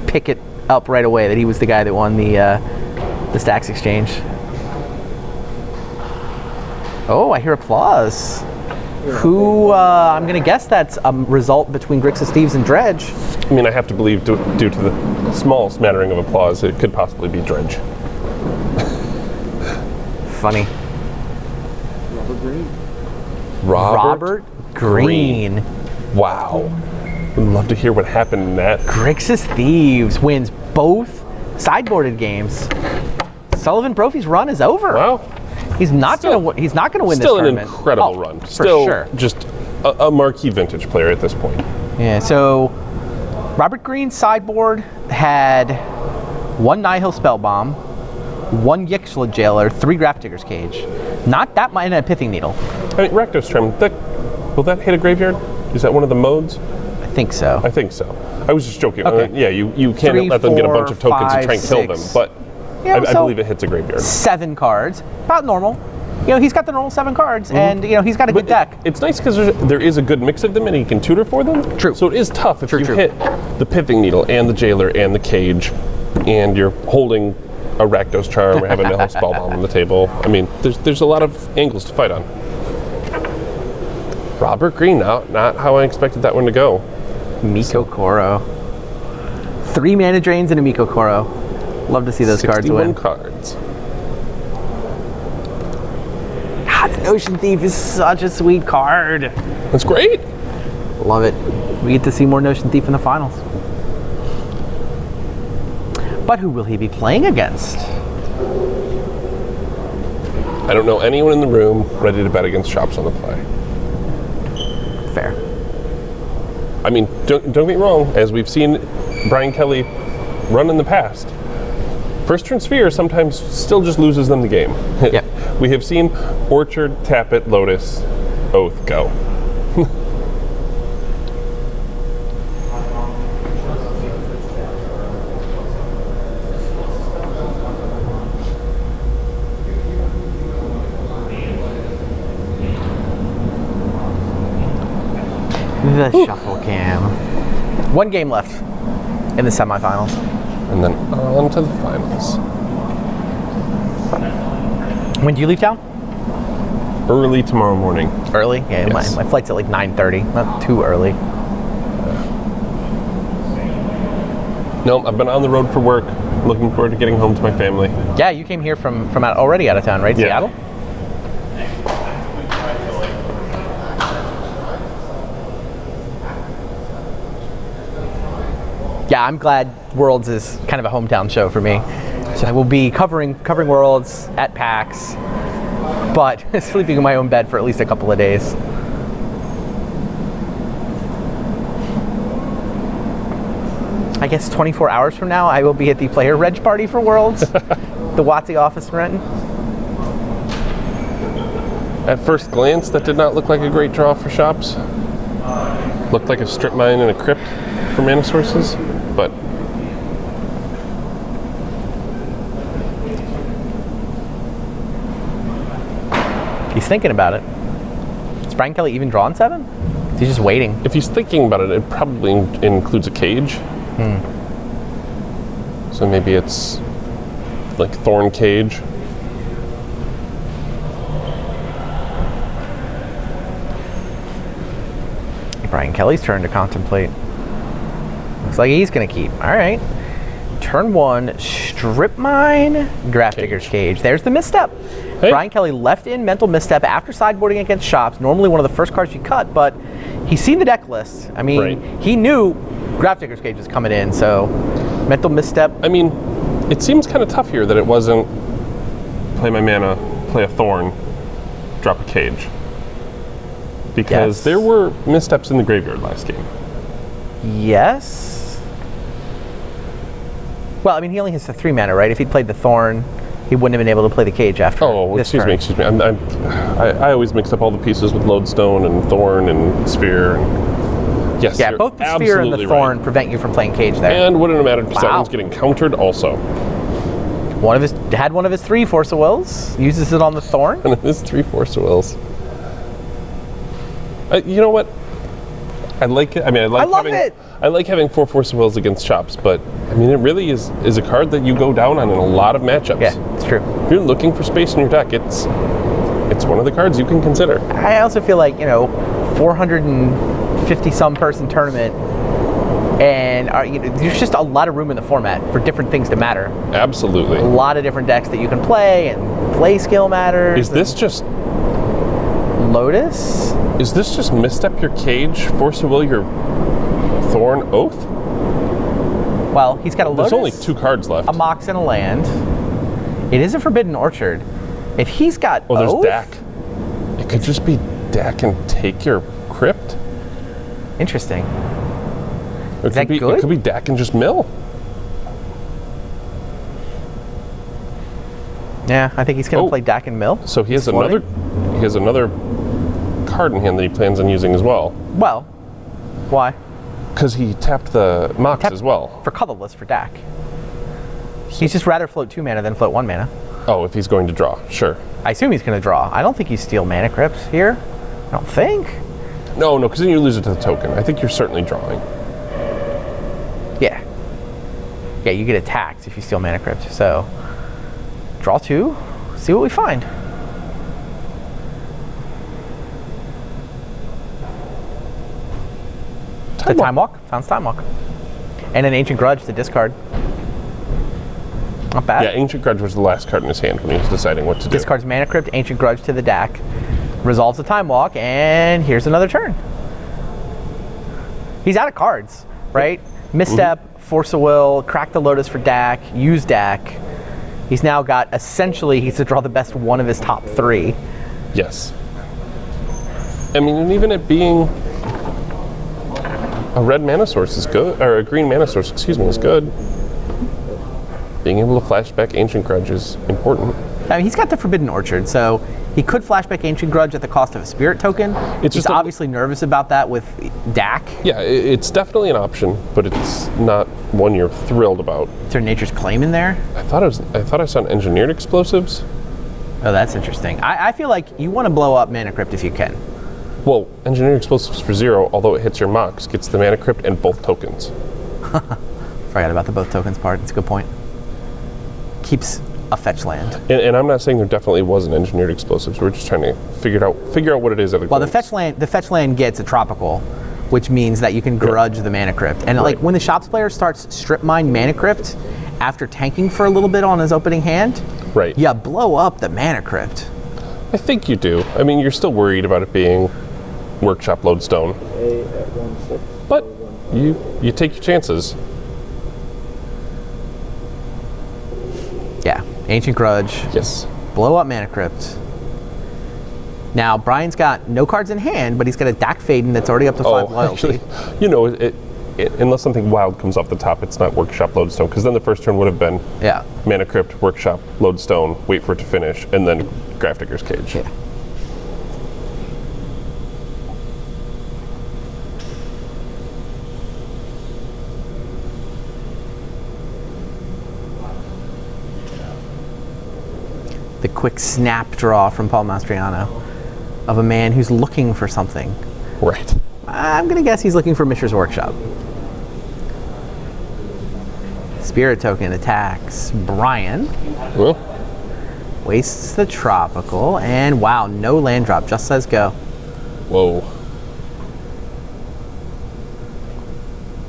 pick it up right away that he was the guy that won the Stacks Exchange. Oh, I hear applause. Who, I'm going to guess that's a result between Grixis Thieves and Dredge. I mean, I have to believe due to the small smattering of applause, it could possibly be Dredge. Funny. Robert Green. Robert Green. Wow. Would love to hear what happened in that. Grixis Thieves wins both sideboarded games. Sullivan Brophy's run is over. Wow. He's not going to win this tournament. Still an incredible run. Still for sure. Just a marquee vintage player at this point. Yeah, so Robert Green's sideboard had 1 Nihil Spellbomb, 1 Yixla Jailer, 3 Grafdigger's Cage. Not that much, and a Pithing Needle. I mean, Rakdos Trem, will that hit a graveyard? Is that one of the modes? I think so. I think so. I was just joking. Okay. Yeah, you can't 3, let them get a bunch of 4, tokens 5, and try and kill them, 6. but Yeah, I believe it hits a graveyard. 7 cards, about normal. You know, he's got the normal 7 cards, and you know he's got a good deck. It's nice because there is a good mix of them, and he can tutor for them. True. So it is tough if you True. hit the Pithing Needle and the Jailer and the Cage, and you're holding a Rakdos Charm or have a Nihil Spellbomb on the table. I mean, there's a lot of angles to fight on. Robert Green, not how I expected that one to go. Miko Koro. 3 mana drains and a Miko Koro. Love to see those cards 61 win. cards. God, the Ocean Thief is such a sweet card. That's great. Love it. We get to see more Notion Thief in the finals. But who will he be playing against? I don't know anyone in the room ready to bet against Shops on the play. Fair. I mean, don't get me wrong, as we've seen Brian Kelly run in the past, first turn Sphere sometimes still just loses them the game. Yep. We have seen Orchard, Tap It, Lotus, Oath go. The Shuffle Cam. 1 game left in the semifinals. And then on to the finals. When do you leave town? Early tomorrow morning. Early? Yeah, Yes. my flight's at like 9:30. Not too early. No, I've been on the road for work. Looking forward to getting home to my family. Yeah, you came here from already out of town, right? Yeah. Seattle? Yeah, I'm glad Worlds is kind of a hometown show for me. So I will be covering Worlds at PAX, but sleeping in my own bed for at least a couple of days. I guess 24 hours from now, I will be at the player reg party for Worlds, the WotC office in Renton. At first glance, that did not look like a great draw for Shops. Looked like a strip mine and a crypt for mana sources, but He's thinking about it. Is Brian Kelly even drawing 7? He's just waiting. if he's thinking about it, it probably includes a cage. So maybe it's like Thorn Cage. Brian Kelly's turn to contemplate. Looks like he's going to keep. All right. Turn 1, Strip Mine, Grafdigger's Cage. There's the misstep. Hey. Brian Kelly left in Mental Misstep after sideboarding against Shops. Normally one of the first cards you cut, but he's seen the deck list. I mean, Right. he knew Grafdigger's Cage was coming in, so Mental Misstep. I mean, it seems kind of tough here that it wasn't play my mana, play a Thorn, drop a Cage. Because Yes. there were missteps in the graveyard last game. Yes. Well, I mean, he only has the 3 mana, right? If he'd played the Thorn, he wouldn't have been able to play the Cage after. Oh, this excuse me. I always mix up all the pieces with Lodestone and Thorn and Sphere. And yes, yeah, both the Sphere and the Thorn prevent you from playing Cage there. And wouldn't have mattered because that one's getting countered also. Had one of his 3 Force of Wills, uses it on the Thorn. One of his 3 Force of Wills. You know what? I like it. I mean, I like having 4 Force of Wills against Chops, but I mean, it really is a card that you go down on in a lot of matchups. Yeah, it's true. If you're looking for space in your deck, it's one of the cards you can consider. I also feel like 450 some person tournament, and there's just a lot of room in the format for different things to matter. Absolutely. A lot of different decks that you can play, and play skill matters. Is this just Lotus? Is this just misstep your Cage, Force of Will your Thorn, Oath? Well, he's got a Lotus. There's only 2 cards left. A Mox and a land. It is a Forbidden Orchard. If he's got there's Oath, Dak. It could just be Dak and take your Crypt. Interesting. Is that good? It could be Dak and just mill. Yeah, I think he's going to play Dak and mill. So he has another card in hand that he plans on using as well. Well, why? Because he tapped the Mox as well. For colorless for Dak. He's just rather float 2 mana than float 1 mana. Oh, if he's going to draw, sure. I assume he's going to draw. I don't think you steal Mana Crypt here. I don't think. No, because then you lose it to the token. I think you're certainly drawing. Yeah. Yeah, you get attacked if you steal Mana Crypt. So, draw 2, see what we find. Time Walk. Found Time Walk. And an Ancient Grudge to discard. Not bad. Yeah, Ancient Grudge was the last card in his hand when he was deciding what to do. Discards Mana Crypt, Ancient Grudge to the Dak, resolves the Time Walk, and here's another turn. He's out of cards, right? Misstep, Force of Will, crack the Lotus for Dak, use Dak. He's now got, essentially, he's to draw the best one of his top 3. Yes. I mean, and even it being a red mana source is good, or a green mana source, excuse me, is good. Being able to flashback Ancient Grudge is important. I mean, he's got the Forbidden Orchard, so he could flashback Ancient Grudge at the cost of a Spirit token. He's obviously nervous about that with Dak. Yeah, it's definitely an option, but it's not one you're thrilled about. Is there Nature's Claim in there? I thought I saw Engineered Explosives. Oh, that's interesting. I feel like you want to blow up Mana Crypt if you can. Well, Engineered Explosives for 0, although it hits your Mox, gets the Mana Crypt and both tokens. Forgot about the both tokens part. It's a good point. Keeps a fetch land. And I'm not saying there definitely wasn't Engineered Explosives. We're just trying to figure out what it is at a glance. The fetch land gets a tropical, which means that you can grudge the Mana Crypt. And like when the Shops player starts strip mine Mana Crypt after tanking for a little bit on his opening hand, you blow up the Mana Crypt. I think you do. I mean, you're still worried about it being Workshop Lodestone. But you take your chances. Yeah, Ancient Grudge. Yes. Blow up Mana Crypt. Now, Brian's got no cards in hand, but he's got a Dak Faden that's already up to 5 loyalty. Actually, unless something wild comes off the top, it's not Workshop Lodestone, because then the first turn would have been Mana Crypt, Workshop Lodestone, wait for it to finish, and then Grafdigger's Cage. Yeah. The quick snap draw from Paul Mastriano of a man who's looking for something. Right. I'm going to guess he's looking for Mishra's Workshop. Spirit token attacks Brian. Well. Wastes the tropical, and wow, no land drop, just says go. Whoa.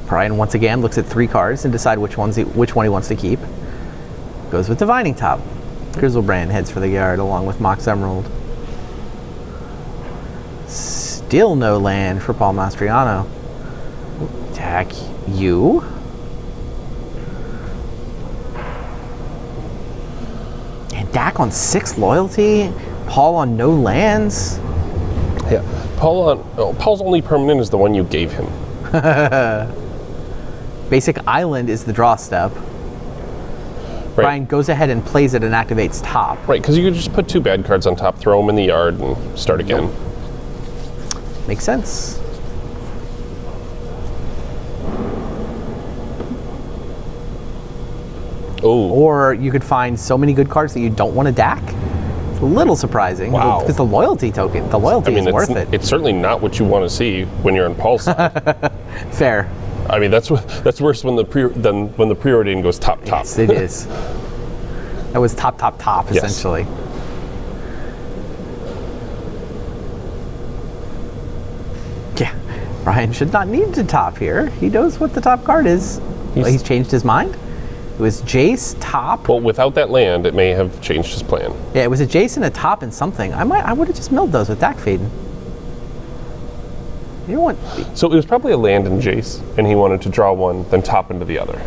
Brian once again looks at 3 cards and decide which one he wants to keep. Goes with Divining Top. Grizzlebrand heads for the yard along with Mox Emerald. Still no land for Paul Mastriano. Attack you. And Dak on 6 loyalty. Paul on no lands. Yeah. Paul's only permanent is the one you gave him. Basic Island is the draw step. Right. Brian goes ahead and plays it and activates top. Right, because you could just put 2 bad cards on top, throw them in the yard, and start again. Makes sense. Oh. Or you could find so many good cards that you don't want to DAC. It's a little surprising. Wow. Because the loyalty token, the loyalty is worth it. It's certainly not what you want to see when you're on Paul's side. Fair. I mean, that's worse than when the preordain goes top. Yes, it is. That was top, Yes. essentially. Yeah, Brian should not need to top here. He knows what the top card is. He's changed his mind. It was Jace top. Well, without that land, it may have changed his plan. Yeah, it was a Jace and a top and something. I would have just milled those with Dak Faden. You don't want. So it was probably a land in Jace, and he wanted to draw one, then top into the other.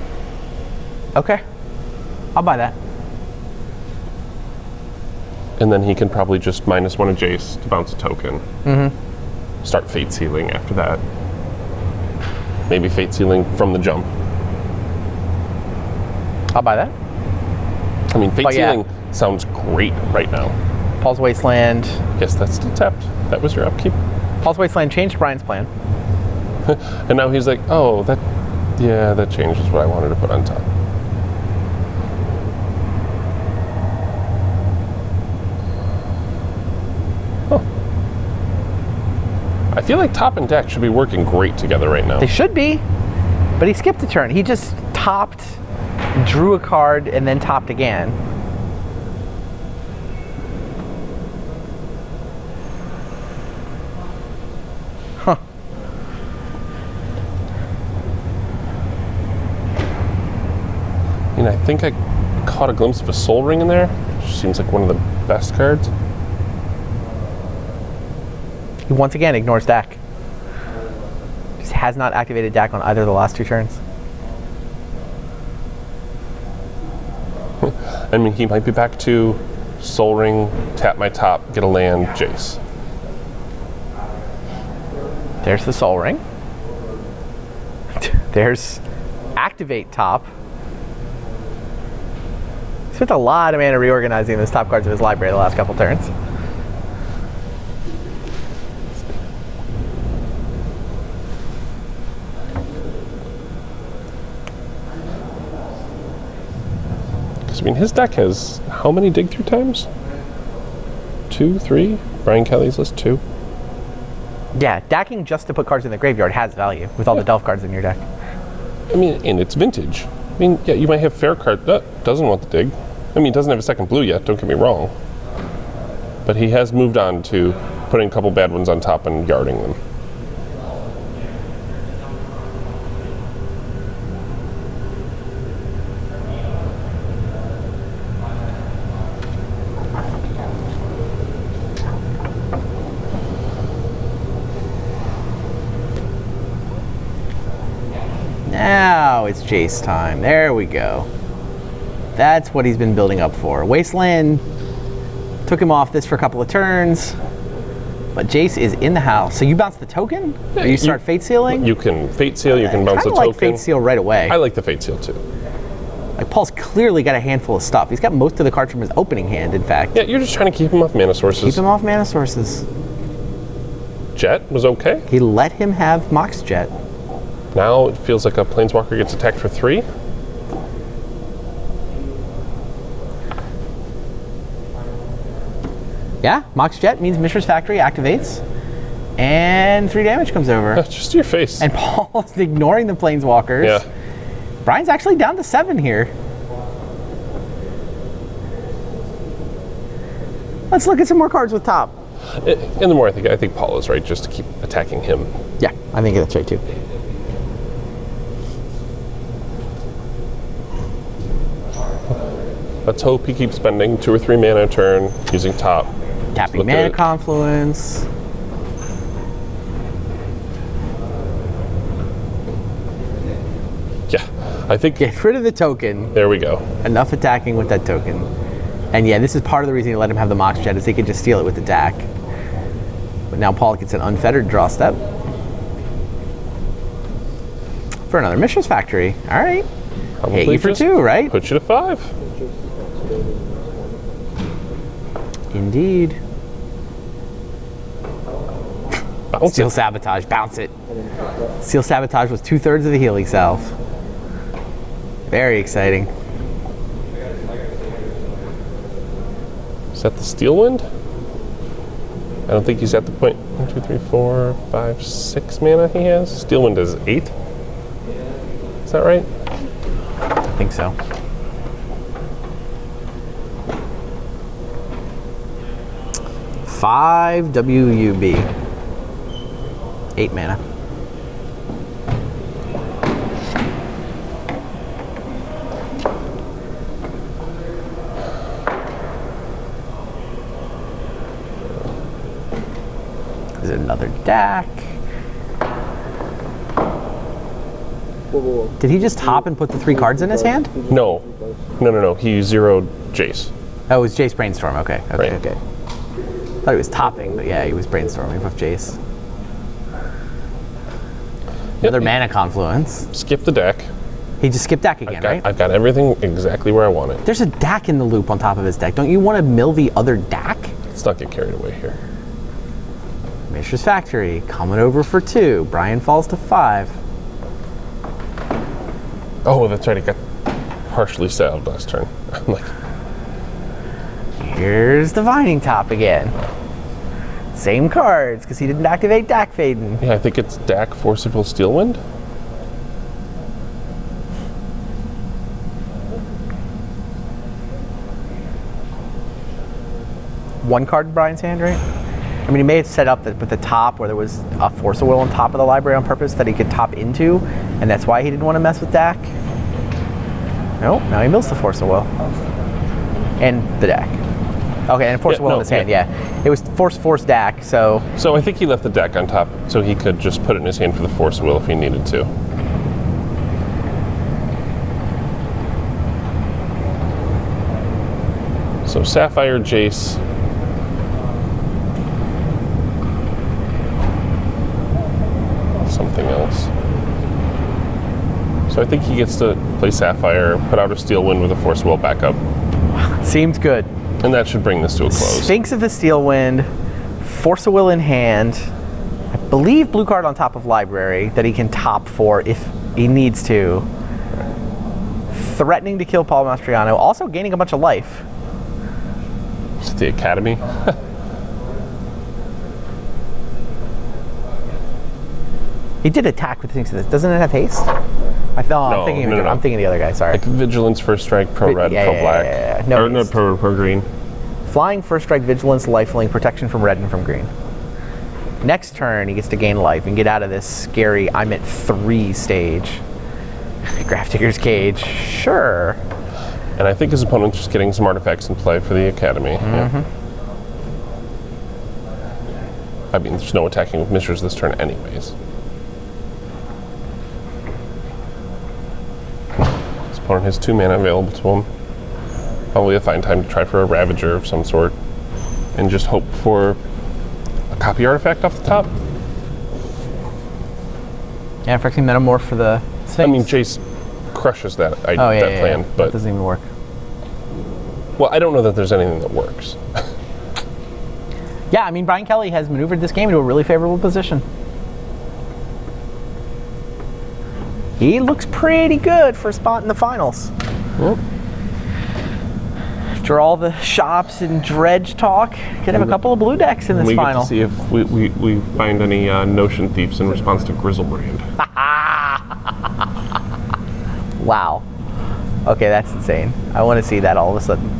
Okay, I'll buy that. And then he can probably just -1 a Jace to bounce a token. Mm-hmm. Start Fate Sealing after that. Maybe Fate Sealing from the jump. I'll buy that. I mean, Fate Sealing sounds great right now. Paul's Wasteland. Yes, that's still tapped. That was your upkeep. Paul's Wasteland changed Brian's plan. And now he's like, oh, that changes what I wanted to put on top. Huh. I feel like top and deck should be working great together right now. They should be, but he skipped a turn. He just topped, drew a card, and then topped again. Huh. I think I caught a glimpse of a Soul Ring in there, which seems like one of the best cards. He once again ignores Dak. Just has not activated Dak on either of the last 2 turns. I mean, he might be back to Soul Ring, tap my top, get a land, Jace. There's the Soul Ring. There's activate top. He spent a lot of mana reorganizing those top cards of his library the last couple turns. I mean, his deck has how many dig through times? 2, 3? Brian Kelly's list 2. Yeah, DACking just to put cards in the graveyard has value with all the Delph cards in your deck. I mean, and it's vintage. I mean, yeah, you might have fair card that doesn't want the dig. I mean, he doesn't have a second blue yet, don't get me wrong. But he has moved on to putting a couple bad ones on top and yarding them. Now it's Jace time. There we go. That's what he's been building up for. Wasteland took him off this for a couple of turns, but Jace is in the house. So you bounce the token? Or you start Fate Sealing? You can Fate Seal, you can bounce the I token. like Fate Seal right away. I like the Fate Seal too. Like Paul's clearly got a handful of stuff. He's got most of the cards from his opening hand, in fact. Yeah, you're just trying to keep him off mana sources. Keep him off mana sources. Jet was okay. He let him have Mox Jet. Now it feels like a Planeswalker gets attacked for 3. Yeah, Mox Jet means Mishra's Factory activates, and 3 damage comes over. Just to your face. And Paul's ignoring the Planeswalkers. Yeah. Brian's actually down to 7 here. Let's look at some more cards with top. And the more I think Paul is right, just to keep attacking him. Yeah, I think that's right too. Let's hope he keeps spending 2 or 3 mana a turn using top. Tapping Mana Confluence. Yeah, I think. Get rid of the token. There we go. Enough attacking with that token. And yeah, this is part of the reason he let him have the Mox Jet, is he could just steal it with the DAC. But now Paul gets an unfettered draw step. for another Mishra's Factory. All right. Probably hit you for 2, right? Put you to 5. Indeed. Bounce Seal it. Sabotage, bounce it. Seal Sabotage was 2/3 of the healing salve. Very exciting. Is that the Steel Wind? I don't think he's at the point. 1, 2, 3, 4, 5, 6 mana he has. Steel Wind is 8. Is that right? I think so. Five WUB. 8 mana. There's another deck. Did he just top and put the 3 cards in his hand? No. No. He zeroed Jace. Oh, it was Jace Brainstorm. Okay. Right. Okay. Thought he was topping, but yeah, he was brainstorming with Jace. Another mana confluence. Skip the deck. He just skipped deck again, right? I've got everything exactly where I want it. There's a DAC in the loop on top of his deck. Don't you want to mill the other DAC? Let's not get carried away here. Mishra's Factory coming over for 2. Brian falls to 5. Oh, that's right. He got partially salved last turn. I'm like, Here's the Vining Top again. Same cards, because he didn't activate DAC Faden. yeah, I think it's Dak Forcible Steel Wind. One card in Brian's hand, right? I mean, he may have set up with the top where there was a Force of Will on top of the library on purpose that he could top into, and that's why he didn't want to mess with DAC. Nope, now he mills the Force of Will. And the DAC. Okay, and Force of Will in his hand, yeah. It was Force DAC, so... So I think he left the deck on top so he could just put it in his hand for the Force Will if he needed to. So Sapphire, Jace. Something else. So I think he gets to play Sapphire, put out a Steel Wind with a Force Will backup. Seems good. And that should bring this to a close. Sphinx of the Steel Wind, Force of Will in hand, I believe blue card on top of library that he can top for if he needs to. Threatening to kill Paul Mastriano, also gaining a bunch of life. Is it the Academy? He did attack with things. Doesn't it have haste? I'm thinking of the other guy. Sorry. Like Vigilance, First Strike, Pro Red, Pro Black. Yeah. No, or not Pro Green. Flying, First Strike, Vigilance, Lifelink, Protection from red and from green. Next turn, he gets to gain life and get out of this scary I'm at 3 stage. Grafdigger's Cage, sure. And I think his opponent's just getting some artifacts in play for the Academy. Mm-hmm. Yeah. I mean, there's no attacking with Mishra's this turn anyways. His opponent has 2 mana available to him. Probably a fine time to try for a Ravager of some sort. And just hope for a copy artifact off the top. Yeah, Phyrexian Metamorph for the Sphinx. I mean, Jace crushes that plan, but it doesn't even work. Well, I don't know that there's anything that works. Yeah, I mean, Brian Kelly has maneuvered this game into a really favorable position. He looks pretty good for a spot in the finals. Well, after all the shops and dredge talk, could have a couple of blue decks in this final. We get to see if we find any Notion Thieves in response to Grizzlebrand. Wow. Okay, that's insane. I want to see that all of a sudden.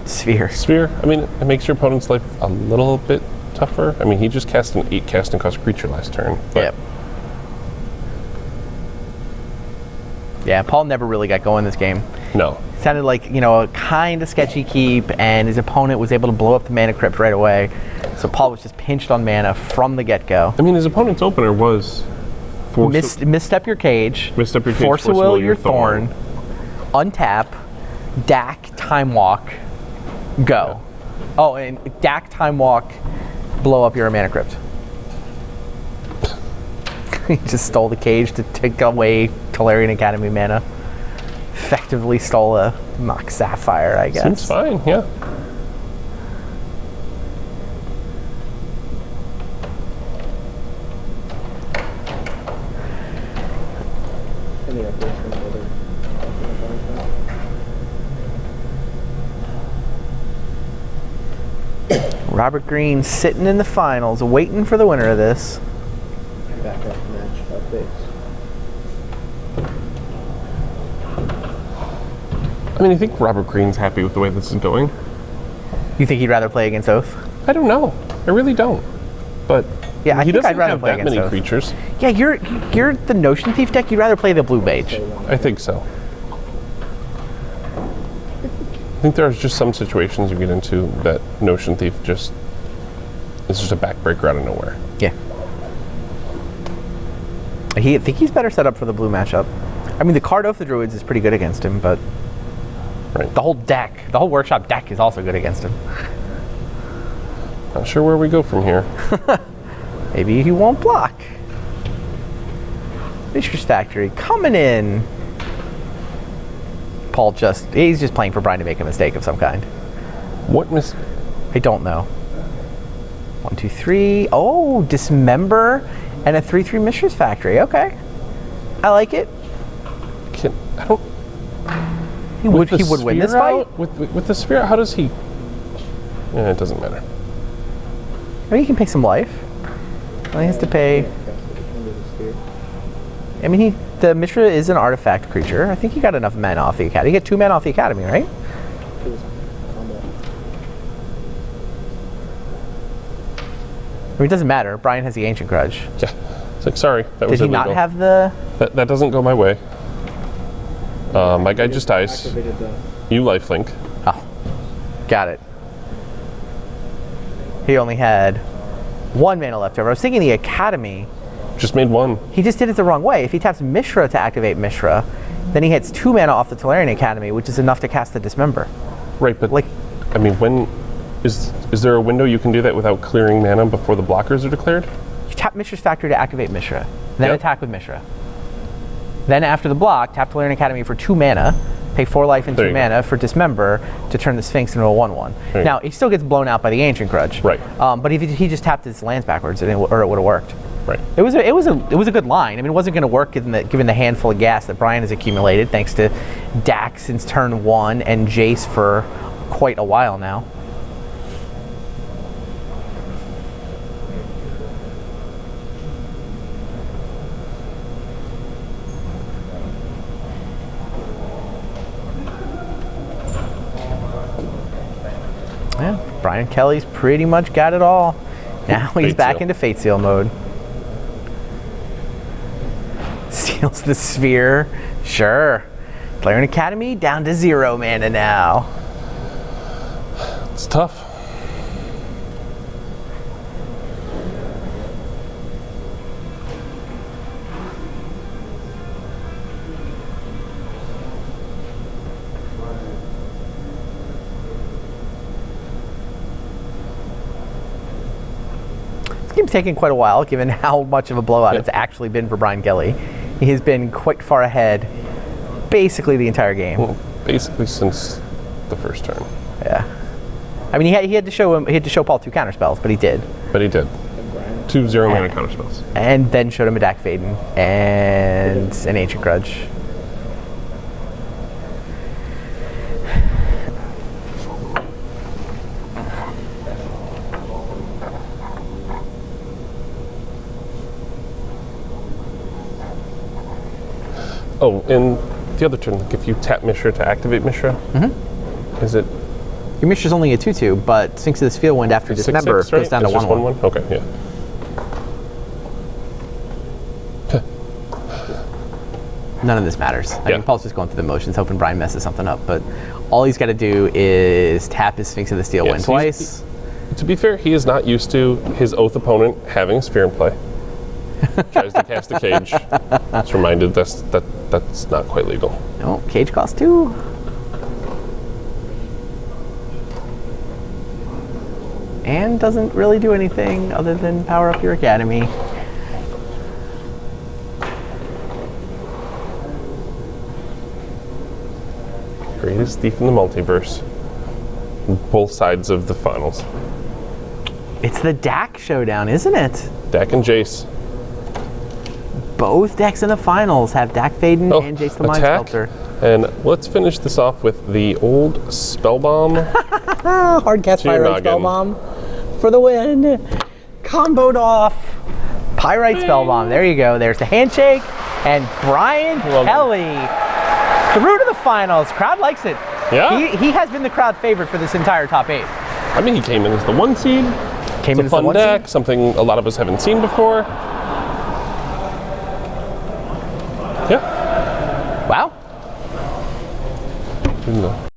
Sphere. I mean, it makes your opponent's life a little bit tougher. I mean, he just cast an 8 casting cost creature last turn. Yep. Yeah, Paul never really got going this game. No. It sounded like, a kind of sketchy keep, and his opponent was able to blow up the mana crypt right away. So Paul was just pinched on mana from the get-go. I mean, his opponent's opener was Misstep Your Cage. Misstep Your Cage. Force of Will Your Thorn. Untap. DAC. Time Walk. Go. Oh, and Dak Time Walk, blow up your Mana Crypt. He just stole the cage to take away Tolarian Academy mana. Effectively stole a Mox Sapphire, I guess. Seems fine, yeah. Any updates from the other? Robert Green sitting in the finals, waiting for the winner of this. Backup match updates. I mean, I think Robert Green's happy with the way this is going. You think he'd rather play against Oath? I don't know. I really don't. But yeah, I he think doesn't I'd rather have play that against many Oath. creatures. Yeah, you're the Notion Thief deck. You'd rather play the Blue Mage. I think so. I think there's just some situations you get into that Notion Thief is just a backbreaker out of nowhere. Yeah. I think he's better set up for the blue matchup. I mean, the card Oath the Druids is pretty good against him, but right. The whole workshop deck is also good against him. Not sure where we go from here. Maybe he won't block. Mishra's Factory coming in. Paul he's just playing for Brian to make a mistake of some kind. What I don't know. 1, 2, 3. Oh, Dismember and a 3/3 Mishra's Factory. Okay. I like it. He would win this fight? With the Sphere, how does he? Yeah, it doesn't matter. I mean, he can pay some life. Well, he has to pay. I mean, the Mishra is an artifact creature. I think he got enough mana off the Academy. He got 2 mana off the Academy, right? I mean, it doesn't matter. Brian has the Ancient Grudge. Yeah. It's like, sorry, that was illegal. Did he not have the... That doesn't go my way. My guy just dies. You lifelink. Oh, got it. He only had 1 mana left over. I was thinking the Academy... Just made 1. He just did it the wrong way. If he taps Mishra to activate Mishra, then he hits 2 mana off the Tolarian Academy, which is enough to cast the Dismember. Right, but like, I mean, when is there a window you can do that without clearing mana before the blockers are declared? You tap Mishra's Factory to activate Mishra, then attack with Mishra. Then after the block, tap Tolarian Academy for 2 mana, pay 4 life and 2 mana for Dismember to turn the Sphinx into a 1/1. Now, he still gets blown out by the Ancient Grudge. Right. But if he just tapped his lands backwards, or it would have worked. Right. It was a good line. I mean, it wasn't going to work given the handful of gas that Brian has accumulated thanks to Dak since turn 1 and Jace for quite a while now. Yeah, Brian Kelly's pretty much got it all. Now he's back into Fate Seal mode. Seals the Sphere. Sure. Tolarian Academy down to 0 mana now. It's tough. This game's taken quite a while, given how much of a blowout it's actually been for Brian Kelly. He has been quite far ahead, basically the entire game. Well, basically since the first turn. Yeah. I mean, he had to show Paul 2 counterspells, but he did. But he did. 2 0-mana counterspells. And then showed him a Dak Faden and an Ancient Grudge. Oh, in the other turn, like if you tap Mishra to activate Mishra, is it? Your Mishra's only a 2/2, but Sphinx of the Field Wind after Dismember goes down to 1/1. Okay, yeah. None of this matters. I mean, Paul's just going through the motions, hoping Brian messes something up, but all he's got to do is tap his Sphinx of the Steel Wind twice. To be fair, he is not used to his Oath opponent having a Sphere in play. Tries to cast a Cage. It's reminded that's not quite legal. No, Cage costs 2. and doesn't really do anything other than power up your academy. Greatest thief in the multiverse. Both sides of the finals. It's the Dak showdown, isn't it? Dak and Jace. Both decks in the finals have Dak Faden and Jace the Mind Sculptor. And let's finish this off with the old Spellbomb. Hard cast Pyrite Spellbomb for the win. Comboed off. Pyrite Spellbomb. There you go. There's the handshake. And Brian Kelly through to the finals. Crowd likes it. Yeah. He has been the crowd favorite for this entire top 8. I mean, he came in as the 1 seed. Came in as a fun deck, something a lot of us haven't seen before. Yeah. Wow.